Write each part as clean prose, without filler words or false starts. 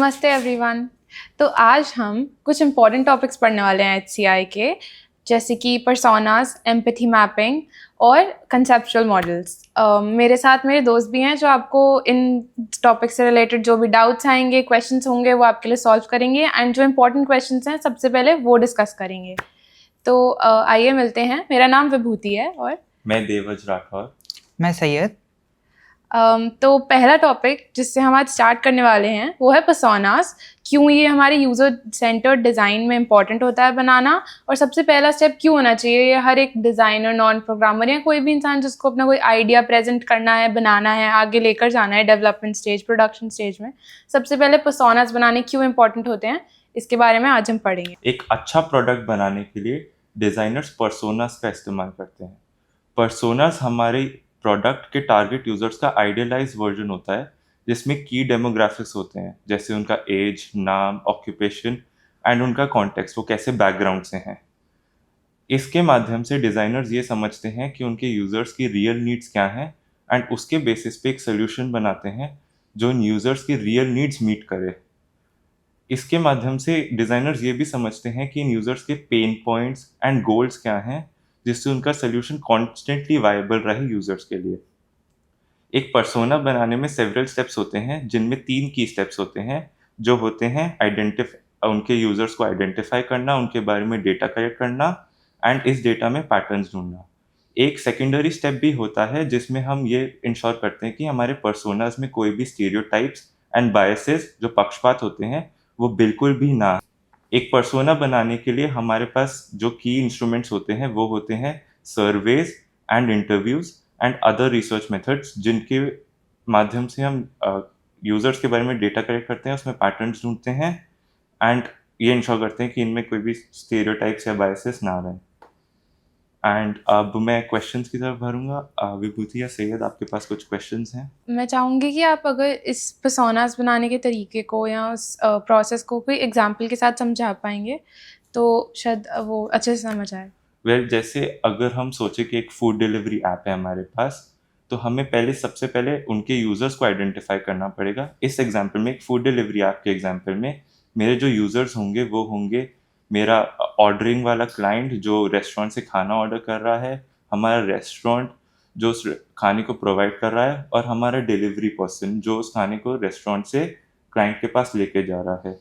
नमस्ते एवरीवन। तो आज हम कुछ इम्पोर्टेंट टॉपिक्स पढ़ने वाले हैं एचसीआई के, जैसे कि पर्सोनास, एम्पैथी मैपिंग और कंसेप्चुअल मॉडल्स। मेरे साथ मेरे दोस्त भी हैं जो आपको इन टॉपिक से रिलेटेड जो भी डाउट्स आएंगे, क्वेश्चंस होंगे, वो आपके लिए सॉल्व करेंगे एंड जो इम्पोर्टेंट क्वेश्चंस हैं सबसे पहले वो डिस्कस करेंगे। तो आइए मिलते हैं। मेरा नाम विभूति है और मैं देवज राठौर। मैं सैयद। तो पहला टॉपिक जिससे हम आज स्टार्ट करने वाले हैं वो है पर्सोनास। क्यों ये हमारे यूज़र सेंटर्ड डिज़ाइन में इम्पॉर्टेंट होता है बनाना, और सबसे पहला स्टेप क्यों होना चाहिए ये हर एक डिज़ाइनर, नॉन प्रोग्रामर या कोई भी इंसान जिसको अपना कोई आइडिया प्रेजेंट करना है, बनाना है, आगे लेकर जाना है डेवलपमेंट स्टेज, प्रोडक्शन स्टेज में। सबसे पहले पर्सोनास बनाने क्यों इम्पॉर्टेंट होते हैं, इसके बारे में आज हम पढ़ेंगे। एक अच्छा प्रोडक्ट बनाने के लिए डिज़ाइनर्स पर्सोनास का इस्तेमाल करते हैं। पर्सोनास हमारे प्रोडक्ट के टारगेट यूजर्स का आइडियलाइज वर्जन होता है, जिसमें की डेमोग्राफिक्स होते हैं, जैसे उनका एज, नाम, ऑक्यूपेशन एंड उनका कॉन्टेक्स्ट, वो कैसे बैकग्राउंड से हैं। इसके माध्यम से डिज़ाइनर्स ये समझते हैं कि उनके यूजर्स की रियल नीड्स क्या हैं एंड उसके बेसिस पे एक सोल्यूशन बनाते हैं जो उन यूजर्स की रियल नीड्स मीट करे। इसके माध्यम से डिज़ाइनर्स ये भी समझते हैं कि इन यूज़र्स के पेन पॉइंट्स एंड गोल्स क्या हैं, जिससे उनका सोल्यूशन कॉन्स्टेंटली वायबल रहे यूज़र्स के लिए। एक पर्सोना बनाने में सेवरल स्टेप्स होते हैं, जिनमें 3 की स्टेप्स होते हैं, जो होते हैं उनके यूज़र्स को आइडेंटिफाई करना, उनके बारे में डेटा कलेक्ट करना एंड इस डेटा में पैटर्न्स ढूंढना। एक सेकेंडरी स्टेप भी होता है जिसमें हम ये इंश्योर करते हैं कि हमारे पर्सोनास में कोई भी स्टीरियोटाइप्स एंड बायसेस, जो पक्षपात होते हैं, वो बिल्कुल भी ना। एक पर्सोना बनाने के लिए हमारे पास जो की इंस्ट्रूमेंट्स होते हैं वो होते हैं surveys and interviews and other research methods, जिनके माध्यम से हम यूजर्स के बारे में डेटा कलेक्ट करते हैं, उसमें पैटर्न्स ढूंढते हैं एंड ये इंश्योर करते हैं कि इनमें कोई भी स्टीरियोटाइप्स या बायसेस ना रहें। एंड अब मैं क्वेश्चंस की तरफ भरूंगा। विभूति या सैयद, आपके पास कुछ क्वेश्चंस हैं? मैं चाहूँगी कि आप अगर इस पर्सोनास बनाने के तरीके को या उस प्रोसेस को कोई एग्जांपल के साथ समझा पाएंगे तो शायद वो अच्छे से समझ आए। जैसे अगर हम सोचे कि एक फूड डिलीवरी ऐप है हमारे पास, तो हमें सबसे पहले उनके यूज़र्स को आइडेंटिफाई करना पड़ेगा। इस एग्जांपल में, एक फूड डिलीवरी ऐप के एग्जांपल में, मेरे जो यूज़र्स होंगे वो होंगे मेरा ऑर्डरिंग वाला क्लाइंट जो रेस्टोरेंट से खाना ऑर्डर कर रहा है, हमारा रेस्टोरेंट जो उस खाने को प्रोवाइड कर रहा है, और हमारा डिलीवरी पर्सन जो उस खाने को रेस्टोरेंट से क्लाइंट के पास लेके जा रहा है।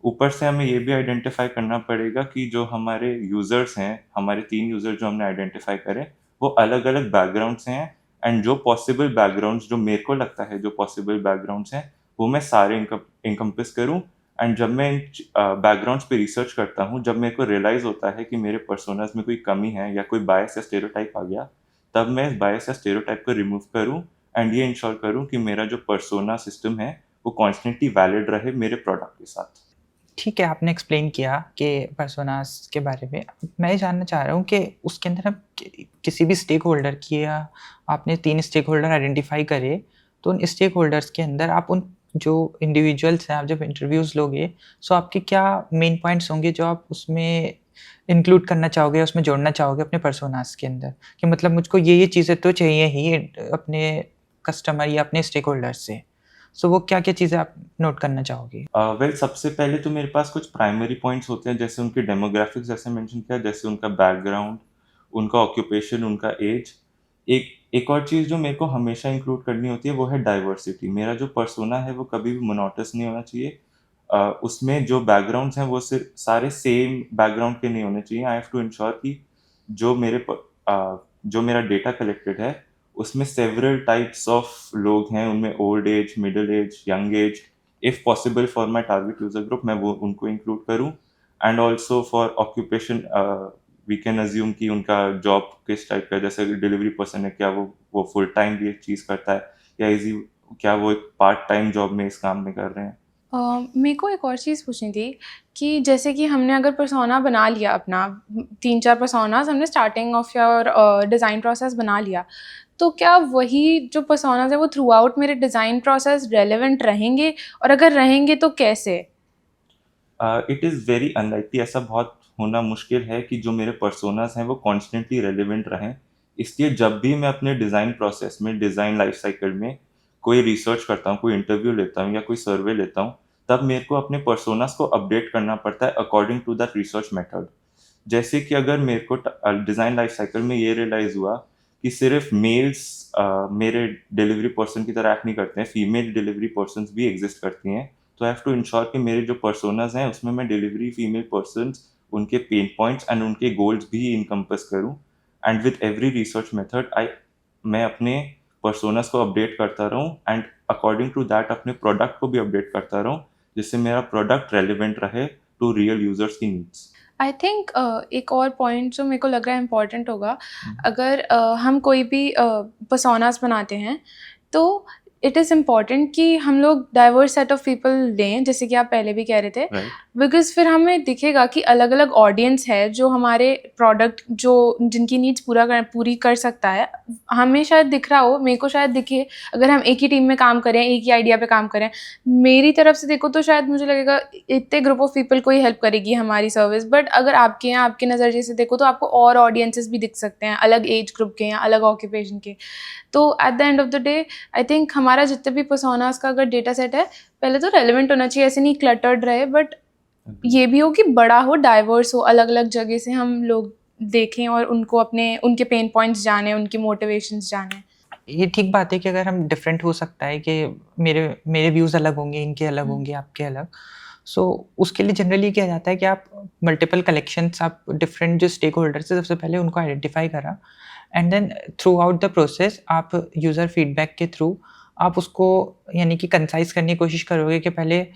ऊपर से हमें ये भी आइडेंटिफाई करना पड़ेगा कि जो हमारे यूज़र्स हैं, हमारे 3 यूज़र जो हमने आइडेंटिफाई करे, वो अलग-अलग बैकग्राउंड से हैं एंड जो पॉसिबल बैकग्राउंड्स, जो मेरे को लगता है जो पॉसिबल बैकग्राउंड्स हैं, वो मैं सारे इनकम्पिस करूँ। एंड जब मैं इन बैकग्राउंड्स पे रिसर्च करता हूँ, जब मेरे को रियलाइज़ होता है कि मेरे पर्सोनास में कोई कमी है या कोई बायस या स्टेरियोटाइप आ गया, तब मैं इस बायस या स्टेरियोटाइप को रिमूव करूँ एंड ये इंश्योर करूँ कि मेरा जो पर्सोना सिस्टम है वो कॉन्स्टेंटली वैलिड रहे मेरे प्रोडक्ट के साथ। ठीक है, आपने एक्सप्लेन किया कि पर्सोनास के बारे में। मैं ये जानना चाह रहा हूँ कि उसके अंदर हम किसी भी स्टेक होल्डर की, या आपने 3 स्टेक होल्डर आइडेंटिफाई करे, तो उन स्टेक होल्डर्स के अंदर आप उन जो इंडिविजुअल्स हैं, आप जब इंटरव्यूज़ लोगे, सो आपके क्या मेन पॉइंट्स होंगे जो आप उसमें इंक्लूड करना चाहोगे, उसमें जोड़ना चाहोगे अपने पर्सोनास के अंदर, कि मतलब मुझको ये चीज़ें तो चाहिए ही अपने कस्टमर या अपने स्टेक होल्डर से। सो वो क्या-क्या चीज़ें आप नोट करना चाहोगे? सबसे पहले तो मेरे पास कुछ प्राइमरी पॉइंट्स होते हैं, जैसे उनके डेमोग्राफिक्स, जैसे मेंशन किया, जैसे उनका बैकग्राउंड, उनका ऑक्यूपेशन, उनका एज। एक एक और चीज़ जो मेरे को हमेशा इंक्लूड करनी होती है वो है डाइवर्सिटी। मेरा जो पर्सोना है वो कभी भी मोनोटोनस नहीं होना चाहिए। उसमें जो बैकग्राउंड्स हैं वो सिर्फ सारे सेम बैकग्राउंड के नहीं होने चाहिए। आई हैव टू इंश्योर कि जो जो मेरा डेटा कलेक्टेड है उसमें सेवरल टाइप्स ऑफ लोग हैं, उनमें old age, middle age, young age. If possible for my target user group, मैं वो उनको इंक्लूड करूं। And also for occupation, we can assume कि उनका जॉब किस टाइप का, जैसे डिलीवरी पर्सन है, क्या वो फुल टाइम भी एक चीज़ करता है, या क्या वो एक पार्ट टाइम जॉब में इस काम में कर रहे हैं। मेरे को एक और चीज़ पूछनी थी कि जैसे कि हमने अगर पर्सोना बना लिया अपना, 3-4 पर्सोनास हमने starting of your design process बना लिया, तो क्या वही जो पर्सोनास है वो थ्रू आउट मेरे डिज़ाइन प्रोसेस रेलेवेंट रहेंगे, और अगर रहेंगे तो कैसे? इट इज़ वेरी अनलाइकली, ऐसा बहुत होना मुश्किल है कि जो मेरे पर्सोनास हैं वो कॉन्स्टेंटली रेलिवेंट रहें। इसलिए जब भी मैं अपने डिज़ाइन प्रोसेस में, डिज़ाइन लाइफ साइकिल में कोई रिसर्च करता हूँ, कोई इंटरव्यू लेता हूँ या कोई सर्वे लेता हूँ, तब मेरे को अपने पर्सोनास को अपडेट करना पड़ता है according to that research method. जैसे कि अगर मेरे को डिज़ाइन लाइफ साइकिल में ये रियलाइज़ हुआ कि सिर्फ मेल्स मेरे डिलीवरी पर्सन की तरह एक्ट नहीं करते हैं, फीमेल डिलीवरी पर्सन्स भी एग्जिस्ट करती हैं, तो आई हैव टू इंश्योर कि मेरे जो पर्सोनास हैं उसमें मैं डिलीवरी फीमेल पर्सन्स, उनके पेन पॉइंट्स एंड उनके गोल्स भी इनकम्पस करूँ। And with every research method मैं अपने पर्सोनास को अपडेट करता रहूँ एंड अकॉर्डिंग टू दैट अपने प्रोडक्ट को भी अपडेट करता रहूँ, जिससे मेरा प्रोडक्ट रेलिवेंट रहे टू रियल यूजर्स की नीड्स। आई थिंक एक और पॉइंट जो मेरे को लग रहा है इम्पॉर्टेंट होगा, अगर हम कोई भी पर्सोनास बनाते हैं तो इट इज़ इम्पॉर्टेंट कि हम लोग डाइवर्स सेट ऑफ पीपल लें, जैसे कि आप पहले भी कह रहे थे, बिकॉज फिर हमें दिखेगा कि अलग अलग ऑडियंस है जो हमारे प्रोडक्ट जो जिनकी नीड्स पूरी कर सकता है। हमें शायद दिख रहा हो, मेरे को शायद दिखे, अगर हम एक ही टीम में काम करें, एक ही आइडिया पे काम करें, मेरी तरफ से देखो तो शायद मुझे लगेगा इतने ग्रुप ऑफ पीपल को ही हेल्प करेगी हमारी सर्विस। बट अगर आपके यहाँ आपके नज़रिए से देखो तो आपको और ऑडियंसेस भी दिख सकते हैं, अलग एज ग्रुप के या अलग ऑक्यूपेशन के। तो at the end of the day I think हमारा जितने भी पर्सोनास का अगर डेटा सेट है, पहले तो रेलिवेंट होना चाहिए, ऐसे नहीं क्लटर्ड रहे, बट ये भी हो कि बड़ा हो, डाइवर्स हो, अलग अलग जगह से हम लोग देखें और उनको उनके पेन पॉइंट्स जाने, उनकी मोटिवेशंस जाने। ये ठीक बात है कि अगर हम डिफरेंट हो सकता है कि मेरे व्यूज़ अलग होंगे, इनके अलग होंगे, आपके अलग। सो उसके लिए जनरली किया जाता है कि आप मल्टीपल कलेक्शंस, आप डिफरेंट जो स्टेक होल्डर्स है सबसे पहले उनको आइडेंटिफाई करा, and then throughout the process आप यूज़र फीडबैक के थ्रू आप उसको यानी कि कंसाइज करने की कोशिश करोगे कि पहले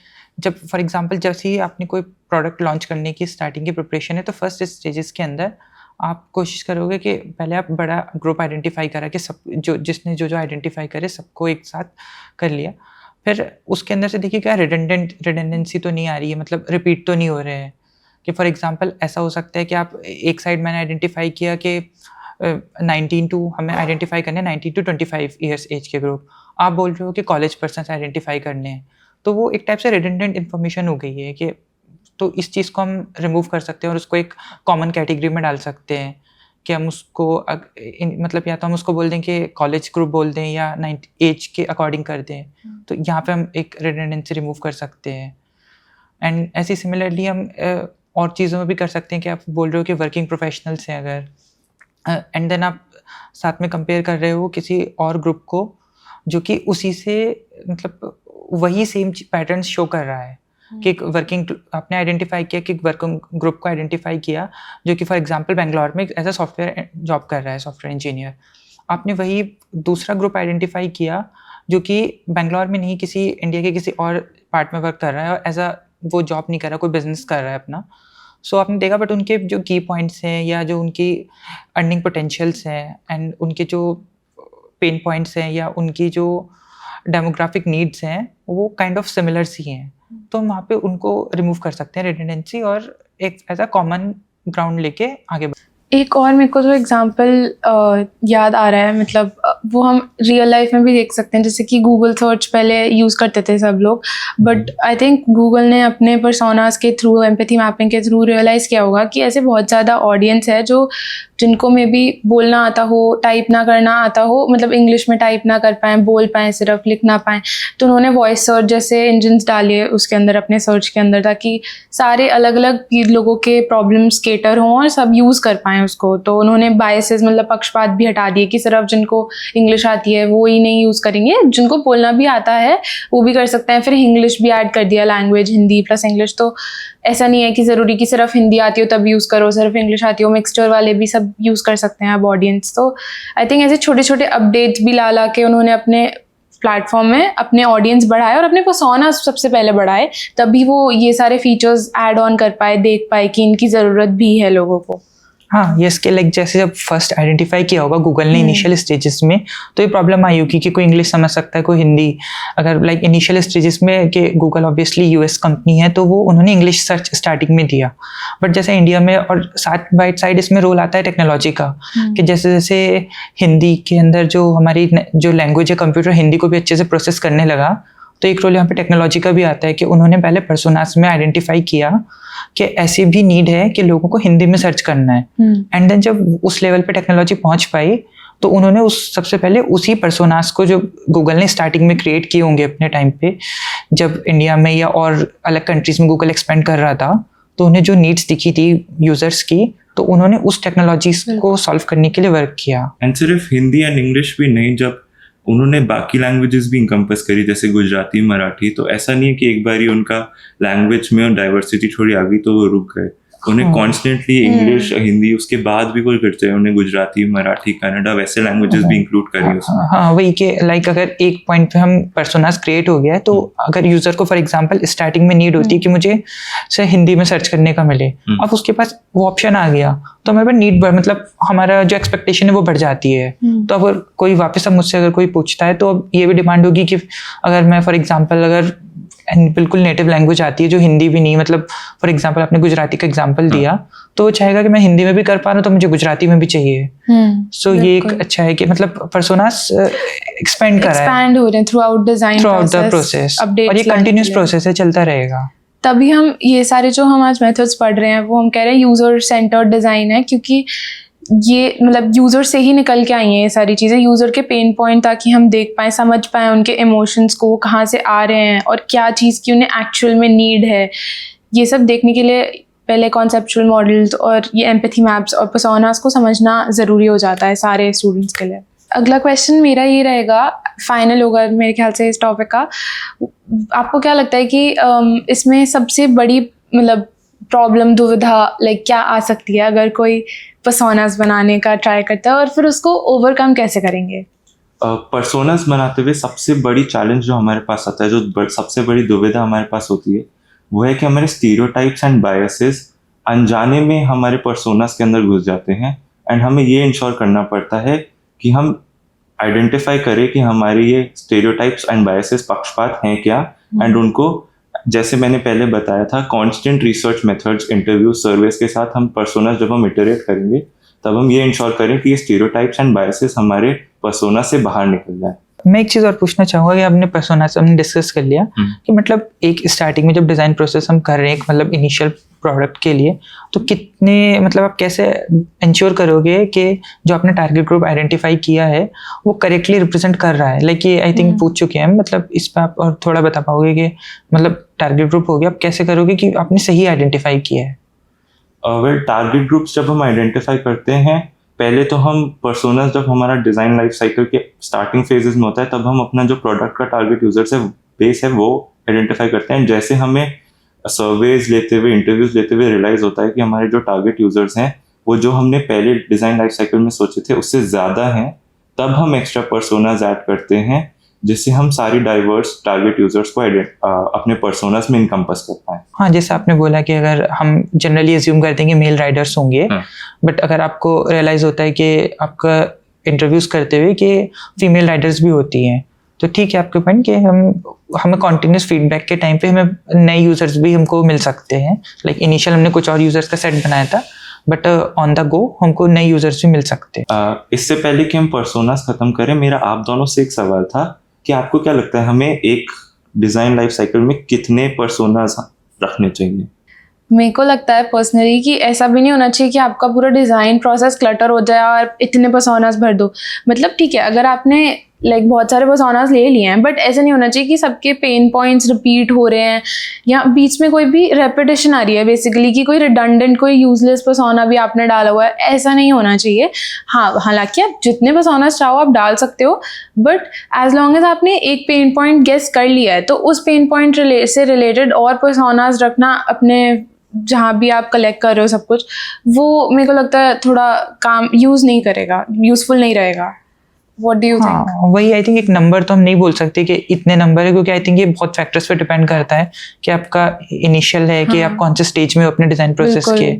जब फॉर एग्जांपल जैसे ही आपने कोई प्रोडक्ट लॉन्च करने की स्टार्टिंग की प्रिपरेशन है, तो फर्स्ट स्टेजेस के अंदर आप कोशिश करोगे कि पहले आप बड़ा ग्रुप आइडेंटिफाई करा कि सब जिसने जो आइडेंटिफाई करे सबको एक साथ कर लिया। फिर उसके अंदर से देखिए क्या रिडेंडेंसी तो नहीं आ रही है, मतलब रिपीट तो नहीं हो रहे हैं। कि फॉर एग्जांपल ऐसा हो सकता है कि आप एक साइड मैंने आइडेंटिफाई किया कि 19 टू हमें आइडेंटिफाई करने 19 टू 25 ईयर्स एज के ग्रुप, आप बोल रहे हो कि कॉलेज पर्सन आइडेंटिफाई करने हैं, तो वो एक टाइप से रिडेंडेंट इन्फॉर्मेशन हो गई है। कि तो इस चीज़ को हम रिमूव कर सकते हैं और उसको एक कॉमन कैटेगरी में डाल सकते हैं कि हम उसको मतलब या तो हम उसको बोल दें कि कॉलेज ग्रुप बोल दें या एज के अकॉर्डिंग कर दें, तो यहाँ पे हम एक रिडेंडेंसी रिमूव कर सकते हैं। एंड ऐसी सिमिलरली हम और चीज़ों में भी कर सकते हैं कि आप बोल रहे हो कि वर्किंग प्रोफेशनल्स हैं अगर, एंड देन आप साथ में कंपेयर कर रहे हो किसी और ग्रुप को जो कि उसी से मतलब वही सेम पैटर्न शो कर रहा है कि एक वर्किंग आपने आइडेंटिफाई किया कि एक वर्किंग ग्रुप को आइडेंटिफाई किया जो कि फॉर एग्जांपल बेंगलोर में एज अ सॉफ्टवेयर जॉब कर रहा है, सॉफ्टवेयर इंजीनियर। आपने वही दूसरा ग्रुप आइडेंटिफाई किया जो कि बेंगलोर में नहीं, किसी इंडिया के किसी और पार्ट में वर्क कर रहा है और एज अ वो जॉब नहीं कर रहा, कोई बिजनेस कर रहा है अपना। सो आपने देखा बट उनके जो की पॉइंट्स हैं या जो उनकी अर्निंग पोटेंशियल्स हैं एंड उनके जो पेन पॉइंट्स हैं या उनकी जो डेमोग्राफिक नीड्स हैं वो काइंड ऑफ सिमिलर सी हैं, तो हम वहाँ पे उनको रिमूव कर सकते हैं रिडेंडेंसी और एक ऐसा कॉमन ग्राउंड लेके आगे एक और मेरे को जो एग्जांपल याद आ रहा है, मतलब वो हम रियल लाइफ में भी देख सकते हैं, जैसे कि गूगल सर्च पहले यूज़ करते थे सब लोग, बट आई थिंक गूगल ने अपने पर्सोनास के थ्रू, एम्पैथी मैपिंग के थ्रू रियलाइज़ किया होगा कि ऐसे बहुत ज़्यादा ऑडियंस है जो जिनको मे बी बोलना आता हो, टाइप ना करना आता हो, मतलब इंग्लिश में टाइप ना कर पाएँ, बोल पाएँ, सिर्फ लिख ना पाएँ, तो उन्होंने वॉइस सर्च जैसे इंजन्स डाले उसके अंदर, अपने सर्च के अंदर, ताकि सारे अलग अलग लोगों के प्रॉब्लम्स केटर हों और सब यूज़ कर पाएँ उसको। तो उन्होंने बायसेस मतलब पक्षपात भी हटा दिए कि सिर्फ जिनको इंग्लिश आती है वो ही नहीं यूज़ करेंगे, जिनको बोलना भी आता है वो भी कर सकते हैं। फिर इंग्लिश भी ऐड कर दिया, लैंग्वेज हिंदी प्लस इंग्लिश, तो ऐसा नहीं है कि ज़रूरी कि सिर्फ हिंदी आती हो तब यूज़ करो, सिर्फ इंग्लिश आती हो, मिक्सचर वाले भी सब यूज़ कर सकते हैं अब ऑडियंस। तो आई थिंक ऐसे छोटे छोटे अपडेट्स भी ला के उन्होंने अपने प्लेटफॉर्म में अपने ऑडियंस बढ़ाए और अपने पर्सोना सबसे पहले बढ़ाए, तभी वो ये सारे फीचर्स ऐड ऑन कर पाए, देख पाए कि इनकी ज़रूरत भी है लोगों को। हाँ, ये इसके लाइक जैसे जब फर्स्ट आइडेंटिफाई किया होगा गूगल ने इनिशियल स्टेजेस में, तो ये प्रॉब्लम आई होगी कि कोई इंग्लिश समझ सकता है, कोई हिंदी। अगर लाइक इनिशियल स्टेजेस में कि गूगल ऑब्वियसली यूएस कंपनी है तो वो उन्होंने इंग्लिश सर्च स्टार्टिंग में दिया, बट जैसे इंडिया में और साथ बाइट साइड इसमें रोल आता है टेक्नोलॉजी का कि जैसे जैसे हिंदी के अंदर जो हमारी जो लैंग्वेज है कंप्यूटर हिंदी को भी अच्छे से प्रोसेस करने लगा, तो एक रोल यहाँ पे टेक्नोलॉजी का भी आता है कि उन्होंने पहले पर्सोनास में आइडेंटिफाई किया कि ऐसी भी नीड है कि लोगों को हिंदी में सर्च करना है, एंड देन जब उस लेवल पे टेक्नोलॉजी पहुंच पाई तो उन्होंने उस सबसे पहले उसी पर्सोनास को जो गूगल ने स्टार्टिंग में क्रिएट किए होंगे अपने टाइम पे, जब इंडिया में या और अलग कंट्रीज में गूगल एक्सपेंड कर रहा था, तो उन्हें जो नीड्स दिखी थी यूजर्स की, तो उन्होंने उस टेक्नोलॉजीज को सॉल्व करने के लिए वर्क किया। एंड सिर्फ हिंदी एंड इंग्लिश भी नहीं, जब उन्होंने बाकी लैंग्वेजेस भी इंकम्पस करी जैसे गुजराती, मराठी, तो ऐसा नहीं है कि एक बार ही उनका लैंग्वेज में डाइवर्सिटी थोड़ी आ गई तो वो रुक गए। उन्हें कॉन्स्टेंटली इंग्लिश, हिंदी, उसके बाद भी कोई करते हैं, उन्हें गुजराती, मराठी, कन्नड़ा वैसे लैंग्वेजेस भी इंक्लूड करी उसमें। हाँ, वही कि लाइक अगर एक पॉइंट पे हम पर्सोनास क्रिएट हो गया है, तो अगर यूजर को फॉर एग्जांपल स्टार्टिंग में नीड होती है कि मुझे से हिंदी में सर्च करने का मिले, अब उसके पास वो ऑप्शन आ गया, तो हमारे पास नीड मतलब हमारा जो एक्सपेक्टेशन है वो बढ़ जाती है। तो अगर कोई वापस अब मुझसे अगर कोई पूछता है, तो अब ये भी डिमांड होगी कि अगर मैं फॉर एग्जांपल अगर बिल्कुल नेटिव लैंग्वेज आती है जो हिंदी भी नहीं, मतलब फॉर एग्जांपल आपने गुजराती का एग्जांपल दिया, तो वो चाहेगा कि मैं हिंदी में भी कर पा रहा हूँ तो मुझे गुजराती में भी चाहिए। सो ये एक अच्छा है कि मतलब पर्सोनास एक्सपेंड हो रहे हैं through out design, through out the process, और ये कंटिन्यूस प्रोसेस है, चलता रहेगा। तभी हम ये सारे जो हम आज मेथड्स पढ़ रहे हैं वो हम कह रहे हैं यूजर सेंटर्ड डिजाइन है, क्योंकि ये मतलब यूज़र से ही निकल के आई हैं ये सारी चीज़ें, यूज़र के पेन पॉइंट, ताकि हम देख पाएँ, समझ पाएँ उनके इमोशंस को, वो कहाँ से आ रहे हैं और क्या चीज़ की उन्हें एक्चुअल में नीड है। ये सब देखने के लिए पहले कॉन्सेप्चुअल मॉडल्स और ये एम्पैथी मैप्स और पर्सोनास को समझना ज़रूरी हो जाता है सारे स्टूडेंट्स के लिए। अगला क्वेश्चन मेरा ये रहेगा, फाइनल होगा मेरे ख्याल से इस टॉपिक का। आपको क्या लगता है कि इसमें सबसे बड़ी मतलब प्रॉब्लम, दुविधा लाइक क्या आ सकती है अगर कोई पर्सोनास बनाने का ट्राई करता है, और फिर उसको ओवरकम कैसे करेंगे? पर्सोनास बनाते हुए सबसे बड़ी चैलेंज जो हमारे पास आता है, जो सबसे बड़ी दुविधा हमारे पास होती है, वो है कि हमारे स्टीरियोटाइप्स एंड बायसेस अनजाने में हमारे पर्सोनास के अंदर घुस जाते हैं। एंड हमें ये इंश्योर करना पड़ता है कि हम आइडेंटिफाई करें कि हमारे ये स्टीरियोटाइप्स एंड बायसेस पक्षपात हैं क्या, एंड उनको, जैसे मैंने पहले बताया था, constant research methods, interview, surveys के साथ हम पर्सोना जब हम इटरेट करेंगे, तब हम ये इंश्योर करें कि ये स्टीरियोटाइप्स एंड बायसेस हमारे पर्सोना से बाहर निकल जाए। मैं एक चीज़ और पूछना चाहूँगा कि आपने पर्सोना से हमने डिस्कस कर लिया कि मतलब एक स्टार्टिंग में जब डिज़ाइन प्रोसेस हम कर रहे हैं एक मतलब इनिशियल प्रोडक्ट के लिए, तो कितने मतलब आप कैसे इंश्योर करोगे कि जो आपने टारगेट ग्रुप आइडेंटिफाई किया है वो करेक्टली रिप्रेजेंट कर रहा है? लाइक ये आई थिंक पूछ चुके हैं, मतलब इस पर आप और थोड़ा बता पाओगे कि मतलब टारगेट ग्रुप हो गया, आप कैसे करोगे कि आपने सही आइडेंटिफाई किया है? वेल, टारगेट ग्रुप्स जब हम आइडेंटिफाई करते हैं, पहले तो हम पर्सोनास, जब हमारा डिज़ाइन लाइफ साइकिल के स्टार्टिंग फेजेस में होता है, तब हम अपना जो प्रोडक्ट का टारगेट यूजर से बेस है वो आइडेंटिफाई करते हैं। जैसे हमें सर्वेज लेते हुए, इंटरव्यूज लेते हुए रियलाइज होता है कि हमारे जो टारगेट यूजर्स हैं वो जो हमने पहले डिज़ाइन लाइफ साइकिल में सोचे थे उससे ज़्यादा हैं, तब हम एक्स्ट्रा पर्सोनास ऐड करते हैं, जिससे हम सारी डाइवर्स टारगेट यूजर्स को अपने पर्सोनास में इनकम्पस कर पाएं। हाँ, जैसे आपने बोला कि अगर हम जनरली एज्यूम करते हैं कि मेल राइडर्स होंगे, बट अगर आपको रियलाइज होता है कि आपका इंटरव्यूज करते हुए कि फीमेल राइडर्स भी होती हैं, तो ठीक है आपके पॉइंट कि हमें कॉन्टिन्यूस फीडबैक के टाइम पे हमें नए यूजर्स भी हमको मिल सकते हैं। लाइक इनिशियल हमने कुछ और यूजर्स का सेट बनाया था, बट ऑन द गो हमको नए यूजर्स भी मिल सकते हैं। इससे पहले कि हम पर्सोनास खत्म करें, मेरा आप दोनों से एक सवाल था कि आपको क्या लगता है हमें एक डिज़ाइन लाइफ साइकिल में कितने पर्सोनास रखने चाहिए? मेरे को लगता है पर्सनली कि ऐसा भी नहीं होना चाहिए कि आपका पूरा डिज़ाइन प्रोसेस क्लटर हो जाए और इतने पर्सोनास भर दो। मतलब ठीक है, अगर आपने लाइक बहुत सारे पर्सोनास ले लिए हैं, बट ऐसा नहीं होना चाहिए कि सबके पेन पॉइंट्स रिपीट हो रहे हैं या बीच में कोई भी रेपिटेशन आ रही है बेसिकली, कि कोई रिडंडेंट, कोई यूजलेस पर्सोना भी आपने डाला हुआ है, ऐसा नहीं होना चाहिए। हाँ, हालांकि आप जितने पर्सोनास चाहो आप डाल सकते हो, बट एज लॉन्ग एज आपने एक पेन पॉइंट गेस कर लिया है, तो उस पेन पॉइंट से रिलेटेड और पर्सोनास रखना अपने जहाँ भी आप कलेक्ट कर रहे हो सब कुछ, वो मेरे को लगता है थोड़ा काम यूजफुल नहीं रहेगा। What do you think? हाँ, वही आई थिंक एक नंबर तो हम नहीं बोल सकते कि इतने नंबर है, क्योंकि आई थिंक ये बहुत फैक्टर्स पे डिपेंड करता है कि आपका इनिशियल है कि आप कौन से स्टेज में हो अपने डिजाइन प्रोसेस के,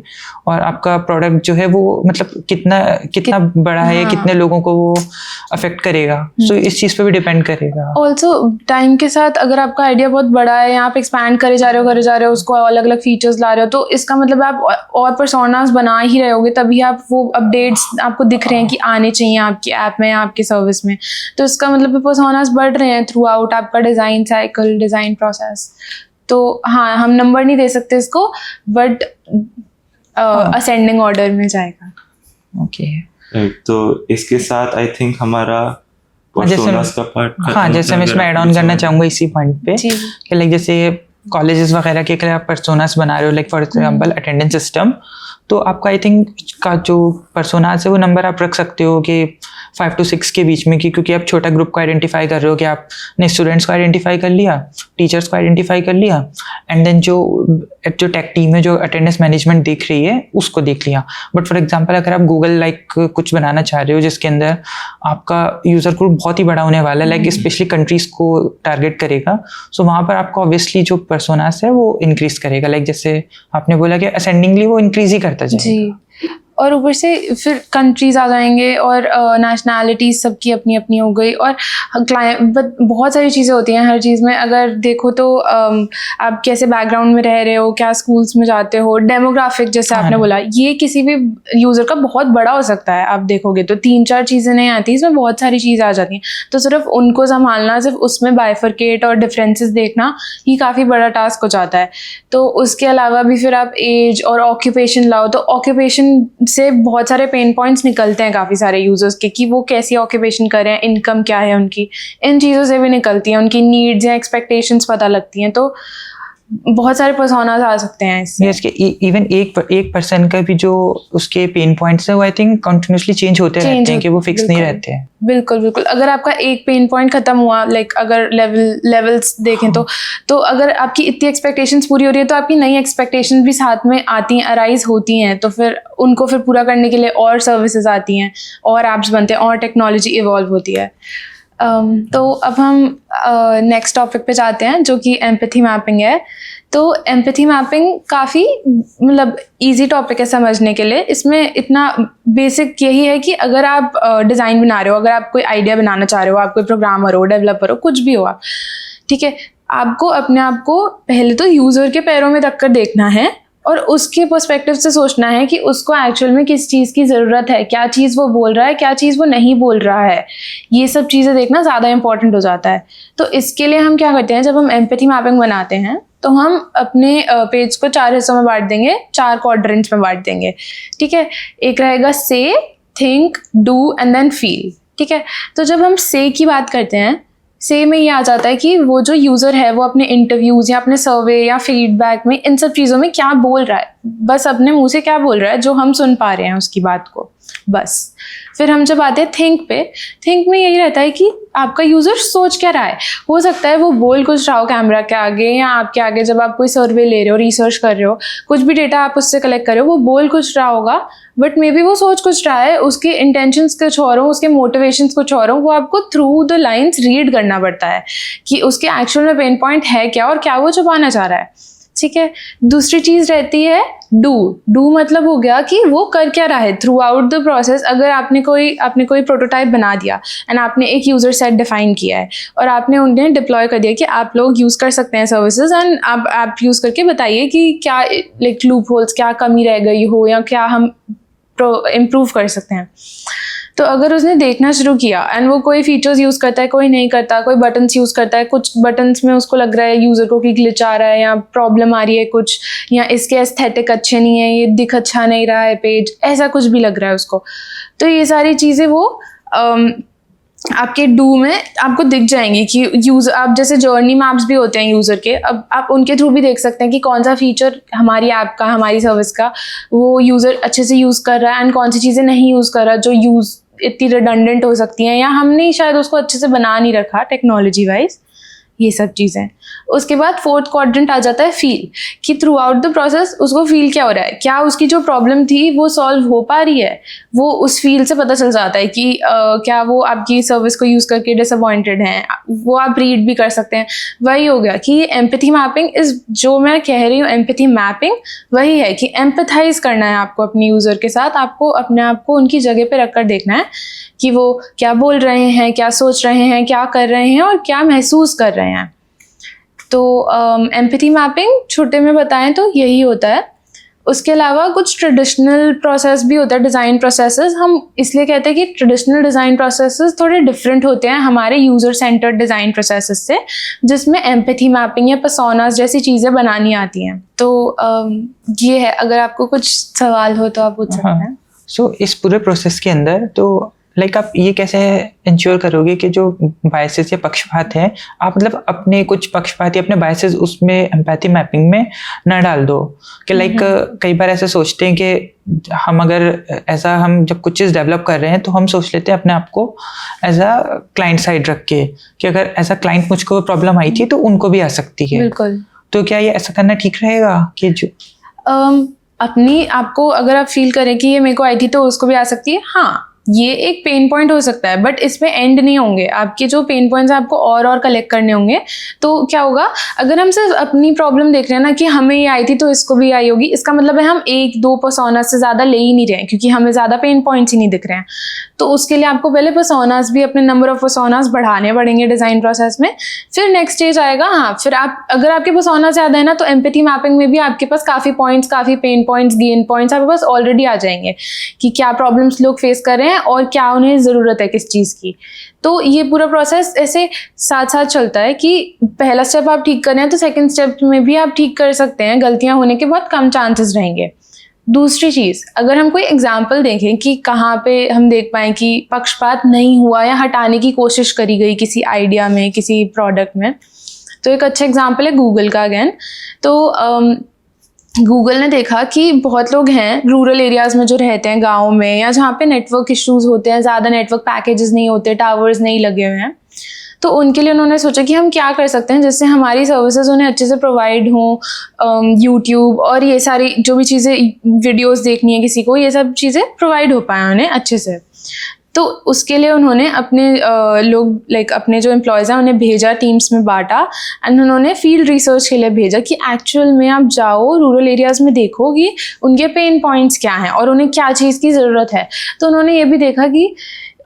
और आपका प्रोडक्ट जो है वो मतलब कितना बड़ा है, कितने लोगों को वो अफेक्ट करेगा। सो इस चीज पे भी डिपेंड करेगा। ऑल्सो टाइम के साथ अगर आपका आइडिया बहुत बड़ा है या आप एक्सपैंड करे जा रहे हो उसको अलग अलग फीचर्स ला रहे हो, तो इसका मतलब आप और पर्सोनास बना ही रहे होगे, तभी आप वो अपडेट्स आपको दिख रहे हैं कि आने चाहिए आपकी ऐप में, आपके सर्विस में। तो इसका मतलब पर्सोनास बढ़ रहे हैं थ्रू आउट आपका डिज़ाइन साइकिल, डिज़ाइन प्रोसेस। तो हाँ, हम नंबर नहीं दे सकते इसको, बट असेंडिंग ऑर्डर में जाएगा। ओके, तो इसके साथ आई थिंक हमारा पर्सोनास का पार्ट हाँ, जैसे मैं इसमें ऐड ऑन करना चाहूँगा इसी पॉइंट पे जी कि लाइक जैसे कॉलेजेस वगैरह के लिए आप पर्सोनास बना रहे हो, like for example attendance system, तो आपका आई थिंक का जो पर्सोनास है वो नंबर आप रख सकते हो कि 5 to 6 के बीच में, क्योंकि आप छोटा ग्रुप को आइडेंटिफाई कर रहे हो कि आपने स्टूडेंट्स को आइडेंटिफाई कर लिया, टीचर्स को आइडेंटिफाई कर लिया, एंड देन जो टेक टीम है जो अटेंडेंस मैनेजमेंट देख रही है उसको देख लिया। बट फॉर एग्जांपल अगर आप गूगल लाइक कुछ बनाना चाह रहे हो जिसके अंदर आपका यूज़र ग्रुप बहुत ही बड़ा होने वाला है, लाइक स्पेशली कंट्रीज़ को टारगेट करेगा, सो वहाँ पर आपको ऑब्वियसली जो पर्सोनास है वो इंक्रीज़ करेगा, लाइक जैसे आपने बोला कि असेंडिंगली वो इंक्रीज़ ही करता जाएगा। जी, और ऊपर से फिर कंट्रीज आ जाएंगे और नेशनैलिटीज सबकी अपनी अपनी हो गई, और क्लाइंट बहुत सारी चीज़ें होती हैं हर चीज़ में। अगर देखो तो आप कैसे बैकग्राउंड में रह रहे हो, क्या स्कूल्स में जाते हो, डेमोग्राफिक जैसे आपने बोला, ये किसी भी यूज़र का बहुत बड़ा हो सकता है। आप देखोगे तो 3-4 चीज़ें नहीं आती, इसमें बहुत सारी चीज़ें आ जाती हैं। तो सिर्फ उनको संभालना, सिर्फ उसमें बाइफरकेट और डिफरेंसेस देखना ही काफ़ी बड़ा टास्क हो जाता है। तो उसके अलावा भी फिर आप एज और ऑक्यूपेशन लाओ, तो ऑक्यूपेशन से बहुत सारे पेन पॉइंट्स निकलते हैं काफ़ी सारे यूजर्स के, कि वो कैसी ऑक्यूपेशन कर रहे हैं, इनकम क्या है उनकी, इन चीज़ों से भी निकलती हैं, उनकी नीड्स या एक्सपेक्टेशंस पता लगती हैं। तो बहुत सारे पर्सोनास आ सकते हैं इससे। यस, इवन एक पर्सन का भी जो उसके पेन पॉइंट्स है वो आई थिंक कंटिन्यूसली चेंज होते रहते हैं, कि वो फिक्स नहीं रहते हैं। बिल्कुल बिल्कुल। अगर आपका एक पेन पॉइंट खत्म हुआ, लाइक अगर लेवल्स देखें तो अगर आपकी इतनी एक्सपेक्टेशंस पूरी हो रही है तो आपकी नई एक्सपेक्टेशंस भी साथ में आती हैं, अराइज होती हैं, तो फिर उनको फिर पूरा करने के लिए और सर्विसेज आती हैं, और ऐप्स बनते हैं, और टेक्नोलॉजी इवॉल्व होती है। तो अब हम नेक्स्ट टॉपिक पे जाते हैं जो कि एम्पैथी मैपिंग है। तो एम्पैथी मैपिंग काफ़ी मतलब इजी टॉपिक है समझने के लिए। इसमें इतना बेसिक यही है कि अगर आप डिज़ाइन बना रहे हो, अगर आप कोई आइडिया बनाना चाह रहे हो, आप कोई प्रोग्रामर हो, डेवलपर हो, कुछ भी हो आप, ठीक है, आपको अपने आप को पहले तो यूज़र के पैरों में रख कर देखना है और उसके पर्सपेक्टिव से सोचना है कि उसको एक्चुअल में किस चीज़ की ज़रूरत है, क्या चीज़ वो बोल रहा है, क्या चीज़ वो नहीं बोल रहा है। ये सब चीज़ें देखना ज़्यादा इंपॉर्टेंट हो जाता है। तो इसके लिए हम क्या करते हैं, जब हम एम्पैथी मैपिंग बनाते हैं तो हम अपने पेज को 4 हिस्सों में बांट देंगे, 4 क्वाड्रेंट्स में बांट देंगे, ठीक है। एक रहेगा से, think, do and then feel, ठीक है। तो जब हम से की बात करते हैं, से में ये आ जाता है कि वो जो यूज़र है वो अपने इंटरव्यूज़ या अपने सर्वे या फीडबैक में इन सब चीज़ों में क्या बोल रहा है, बस अपने मुंह से क्या बोल रहा है जो हम सुन पा रहे हैं उसकी बात को, बस। फिर हम जब आते हैं थिंक पे, थिंक में यही रहता है कि आपका यूज़र सोच क्या रहा है। हो सकता है वो बोल कुछ रहा हो कैमरा के आगे या आपके आगे, जब आप कोई सर्वे ले रहे हो, रिसर्च कर रहे हो, कुछ भी डेटा आप उससे कलेक्ट कर रहे हो, वो बोल कुछ रहा होगा, बट मे बी वो सोच कुछ रहा है, उसके इंटेंशंस कुछ और हो, उसके मोटिवेशंस कुछ और हो। वो आपको थ्रू द लाइन्स रीड करना पड़ता है कि उसके एक्चुअल में पेन पॉइंट है क्या और क्या वो छुपाना चाह रहा है, ठीक है। दूसरी चीज़ रहती है डू। डू मतलब हो गया कि वो कर क्या रहा है थ्रू आउट द प्रोसेस। अगर आपने कोई प्रोटोटाइप बना दिया एंड आपने एक यूज़र सेट डिफाइन किया है और आपने उन्हें डिप्लॉय कर दिया कि आप लोग यूज़ कर सकते हैं सर्विसेज, एंड आप ऐप यूज़ करके बताइए कि क्या लाइक लूप होल्स, क्या कमी रह गई हो या क्या हम इम्प्रूव कर सकते हैं। तो अगर उसने देखना शुरू किया एंड वो कोई फीचर्स यूज़ करता है, कोई नहीं करता, कोई बटन्स यूज़ करता है, कुछ बटन्स में उसको लग रहा है यूज़र को कि ग्लिच आ रहा है या प्रॉब्लम आ रही है कुछ, या इसके एस्थेटिक अच्छे नहीं है, ये दिख अच्छा नहीं रहा है पेज, ऐसा कुछ भी लग रहा है उसको, तो ये सारी चीज़ें वो आपके डू में आपको दिख जाएंगी कि यूज़र, आप जैसे जर्नी मैप्स भी होते हैं यूज़र के, अब आप उनके थ्रू भी देख सकते हैं कि कौन सा फीचर हमारी ऐप का, हमारी सर्विस का वो यूज़र अच्छे से यूज़ कर रहा है एंड कौन सी चीज़ें नहीं यूज़ कर रहा, जो यूज़ इतनी रिडंडेंट हो सकती हैं या हमने शायद उसको अच्छे से बना नहीं रखा टेक्नोलॉजी वाइज, ये सब चीज़ें। उसके बाद 4th क्वाड्रेंट आ जाता है फील, कि थ्रू आउट द प्रोसेस उसको फील क्या हो रहा है, क्या उसकी जो प्रॉब्लम थी वो सॉल्व हो पा रही है। वो उस फील से पता चल जाता है कि क्या वो आपकी सर्विस को यूज़ करके डिसअपॉइंटेड हैं, वो आप रीड भी कर सकते हैं। वही हो गया कि एम्पैथी मैपिंग इस, जो मैं कह रही हूँ एम्पैथी मैपिंग, वही है कि एम्पैथाइज करना है आपको अपने यूज़र के साथ, आपको अपने आप को उनकी जगह पे रख कर देखना है कि वो क्या बोल रहे हैं, क्या सोच रहे हैं, क्या कर रहे हैं और क्या महसूस कर रहे हैं। तो एम्पैथी मैपिंग छोटे में बताएं तो यही होता है। उसके अलावा कुछ ट्रेडिशनल प्रोसेस भी होता है, डिज़ाइन प्रोसेसेस। हम इसलिए कहते हैं कि ट्रेडिशनल डिज़ाइन प्रोसेसेस थोड़े डिफरेंट होते हैं हमारे यूज़र सेंटर्ड डिज़ाइन प्रोसेसेस से, जिसमें एम्पैथी मैपिंग या पर्सोनास जैसी चीज़ें बनानी आती हैं। तो ये है, अगर आपको कुछ सवाल हो तो आप पूछ सकते हैं। सो इस पूरे प्रोसेस के अंदर तो लाइक आप ये कैसे इंश्योर करोगे कि जो बायसेस या पक्षपात है आप मतलब अपने कुछ पक्षपात या अपने बायसेस उसमें एम्पैथी मैपिंग में न डाल दो कि लाइक कई बार ऐसे सोचते हैं कि हम अगर ऐसा हम जब कुछ चीज़ डेवलप कर रहे हैं तो हम सोच लेते हैं अपने आप को एज अ क्लाइंट साइड रख के कि अगर ऐसा क्लाइंट मुझको प्रॉब्लम आई थी तो उनको भी आ सकती है। बिल्कुल। तो क्या ये ऐसा करना ठीक रहेगा कि जो अपनी आपको अगर आप फील करें कि ये मेरे को आई थी तो उसको भी आ सकती है, हाँ ये एक पेन पॉइंट हो सकता है, बट इसमें एंड नहीं होंगे आपके जो पेन पॉइंट्स आपको और कलेक्ट करने होंगे। तो क्या होगा, अगर हम सिर्फ अपनी प्रॉब्लम देख रहे हैं ना कि हमें ये आई थी तो इसको भी आई होगी, इसका मतलब है हम एक दो पर्सोनास से ज़्यादा ले ही नहीं रहे हैं क्योंकि हमें ज़्यादा पेन पॉइंट्स ही नहीं दिख रहे हैं। तो उसके लिए आपको पहले पर्सोनास भी अपने नंबर ऑफ पर्सोनास बढ़ाने पड़ेंगे डिज़ाइन प्रोसेस में। फिर नेक्स्ट स्टेज आएगा, हाँ फिर आप अगर आपके पर्सोनास ज़्यादा है ना तो एम्पैथी मैपिंग में भी आपके पास काफ़ी पॉइंट्स, काफ़ी पेन पॉइंट्स, गेन पॉइंट्स आपके पास ऑलरेडी आ जाएंगे कि क्या प्रॉब्लम्स लोग फेस कर रहे हैं और क्या उन्हें ज़रूरत है किस चीज़ की। तो ये पूरा प्रोसेस ऐसे साथ साथ चलता है कि पहला स्टेप आप ठीक कर रहे हैं तो सेकंड स्टेप में भी आप ठीक कर सकते हैं, गलतियां होने के बहुत कम चांसेस रहेंगे। दूसरी चीज़, अगर हम कोई एग्जाम्पल देखें कि कहाँ पे हम देख पाएँ कि पक्षपात नहीं हुआ या हटाने की कोशिश करी गई किसी आइडिया में, किसी प्रोडक्ट में, तो एक अच्छा एग्जाम्पल है गूगल का अगेन। तो गूगल ने देखा कि बहुत लोग हैं रूरल एरियाज़ में जो रहते हैं गाँव में या जहाँ पे नेटवर्क इश्यूज़ होते हैं, ज़्यादा नेटवर्क पैकेजेस नहीं होते, टावर्स नहीं लगे हुए हैं, तो उनके लिए उन्होंने सोचा कि हम क्या कर सकते हैं जिससे हमारी सर्विसेज उन्हें अच्छे से प्रोवाइड हों। यूट्यूब और ये सारी जो भी चीज़ें, वीडियोस देखनी है किसी को, ये सब चीज़ें प्रोवाइड हो पाएँ उन्हें अच्छे से। तो उसके लिए उन्होंने अपने लोग लाइक अपने जो एम्प्लॉयज़ हैं उन्हें भेजा, टीम्स में बांटा एंड उन्होंने फील्ड रिसर्च के लिए भेजा कि एक्चुअल में आप जाओ रूरल एरियाज़ में, देखो कि उनके पेन पॉइंट्स क्या हैं और उन्हें क्या चीज़ की ज़रूरत है। तो उन्होंने ये भी देखा कि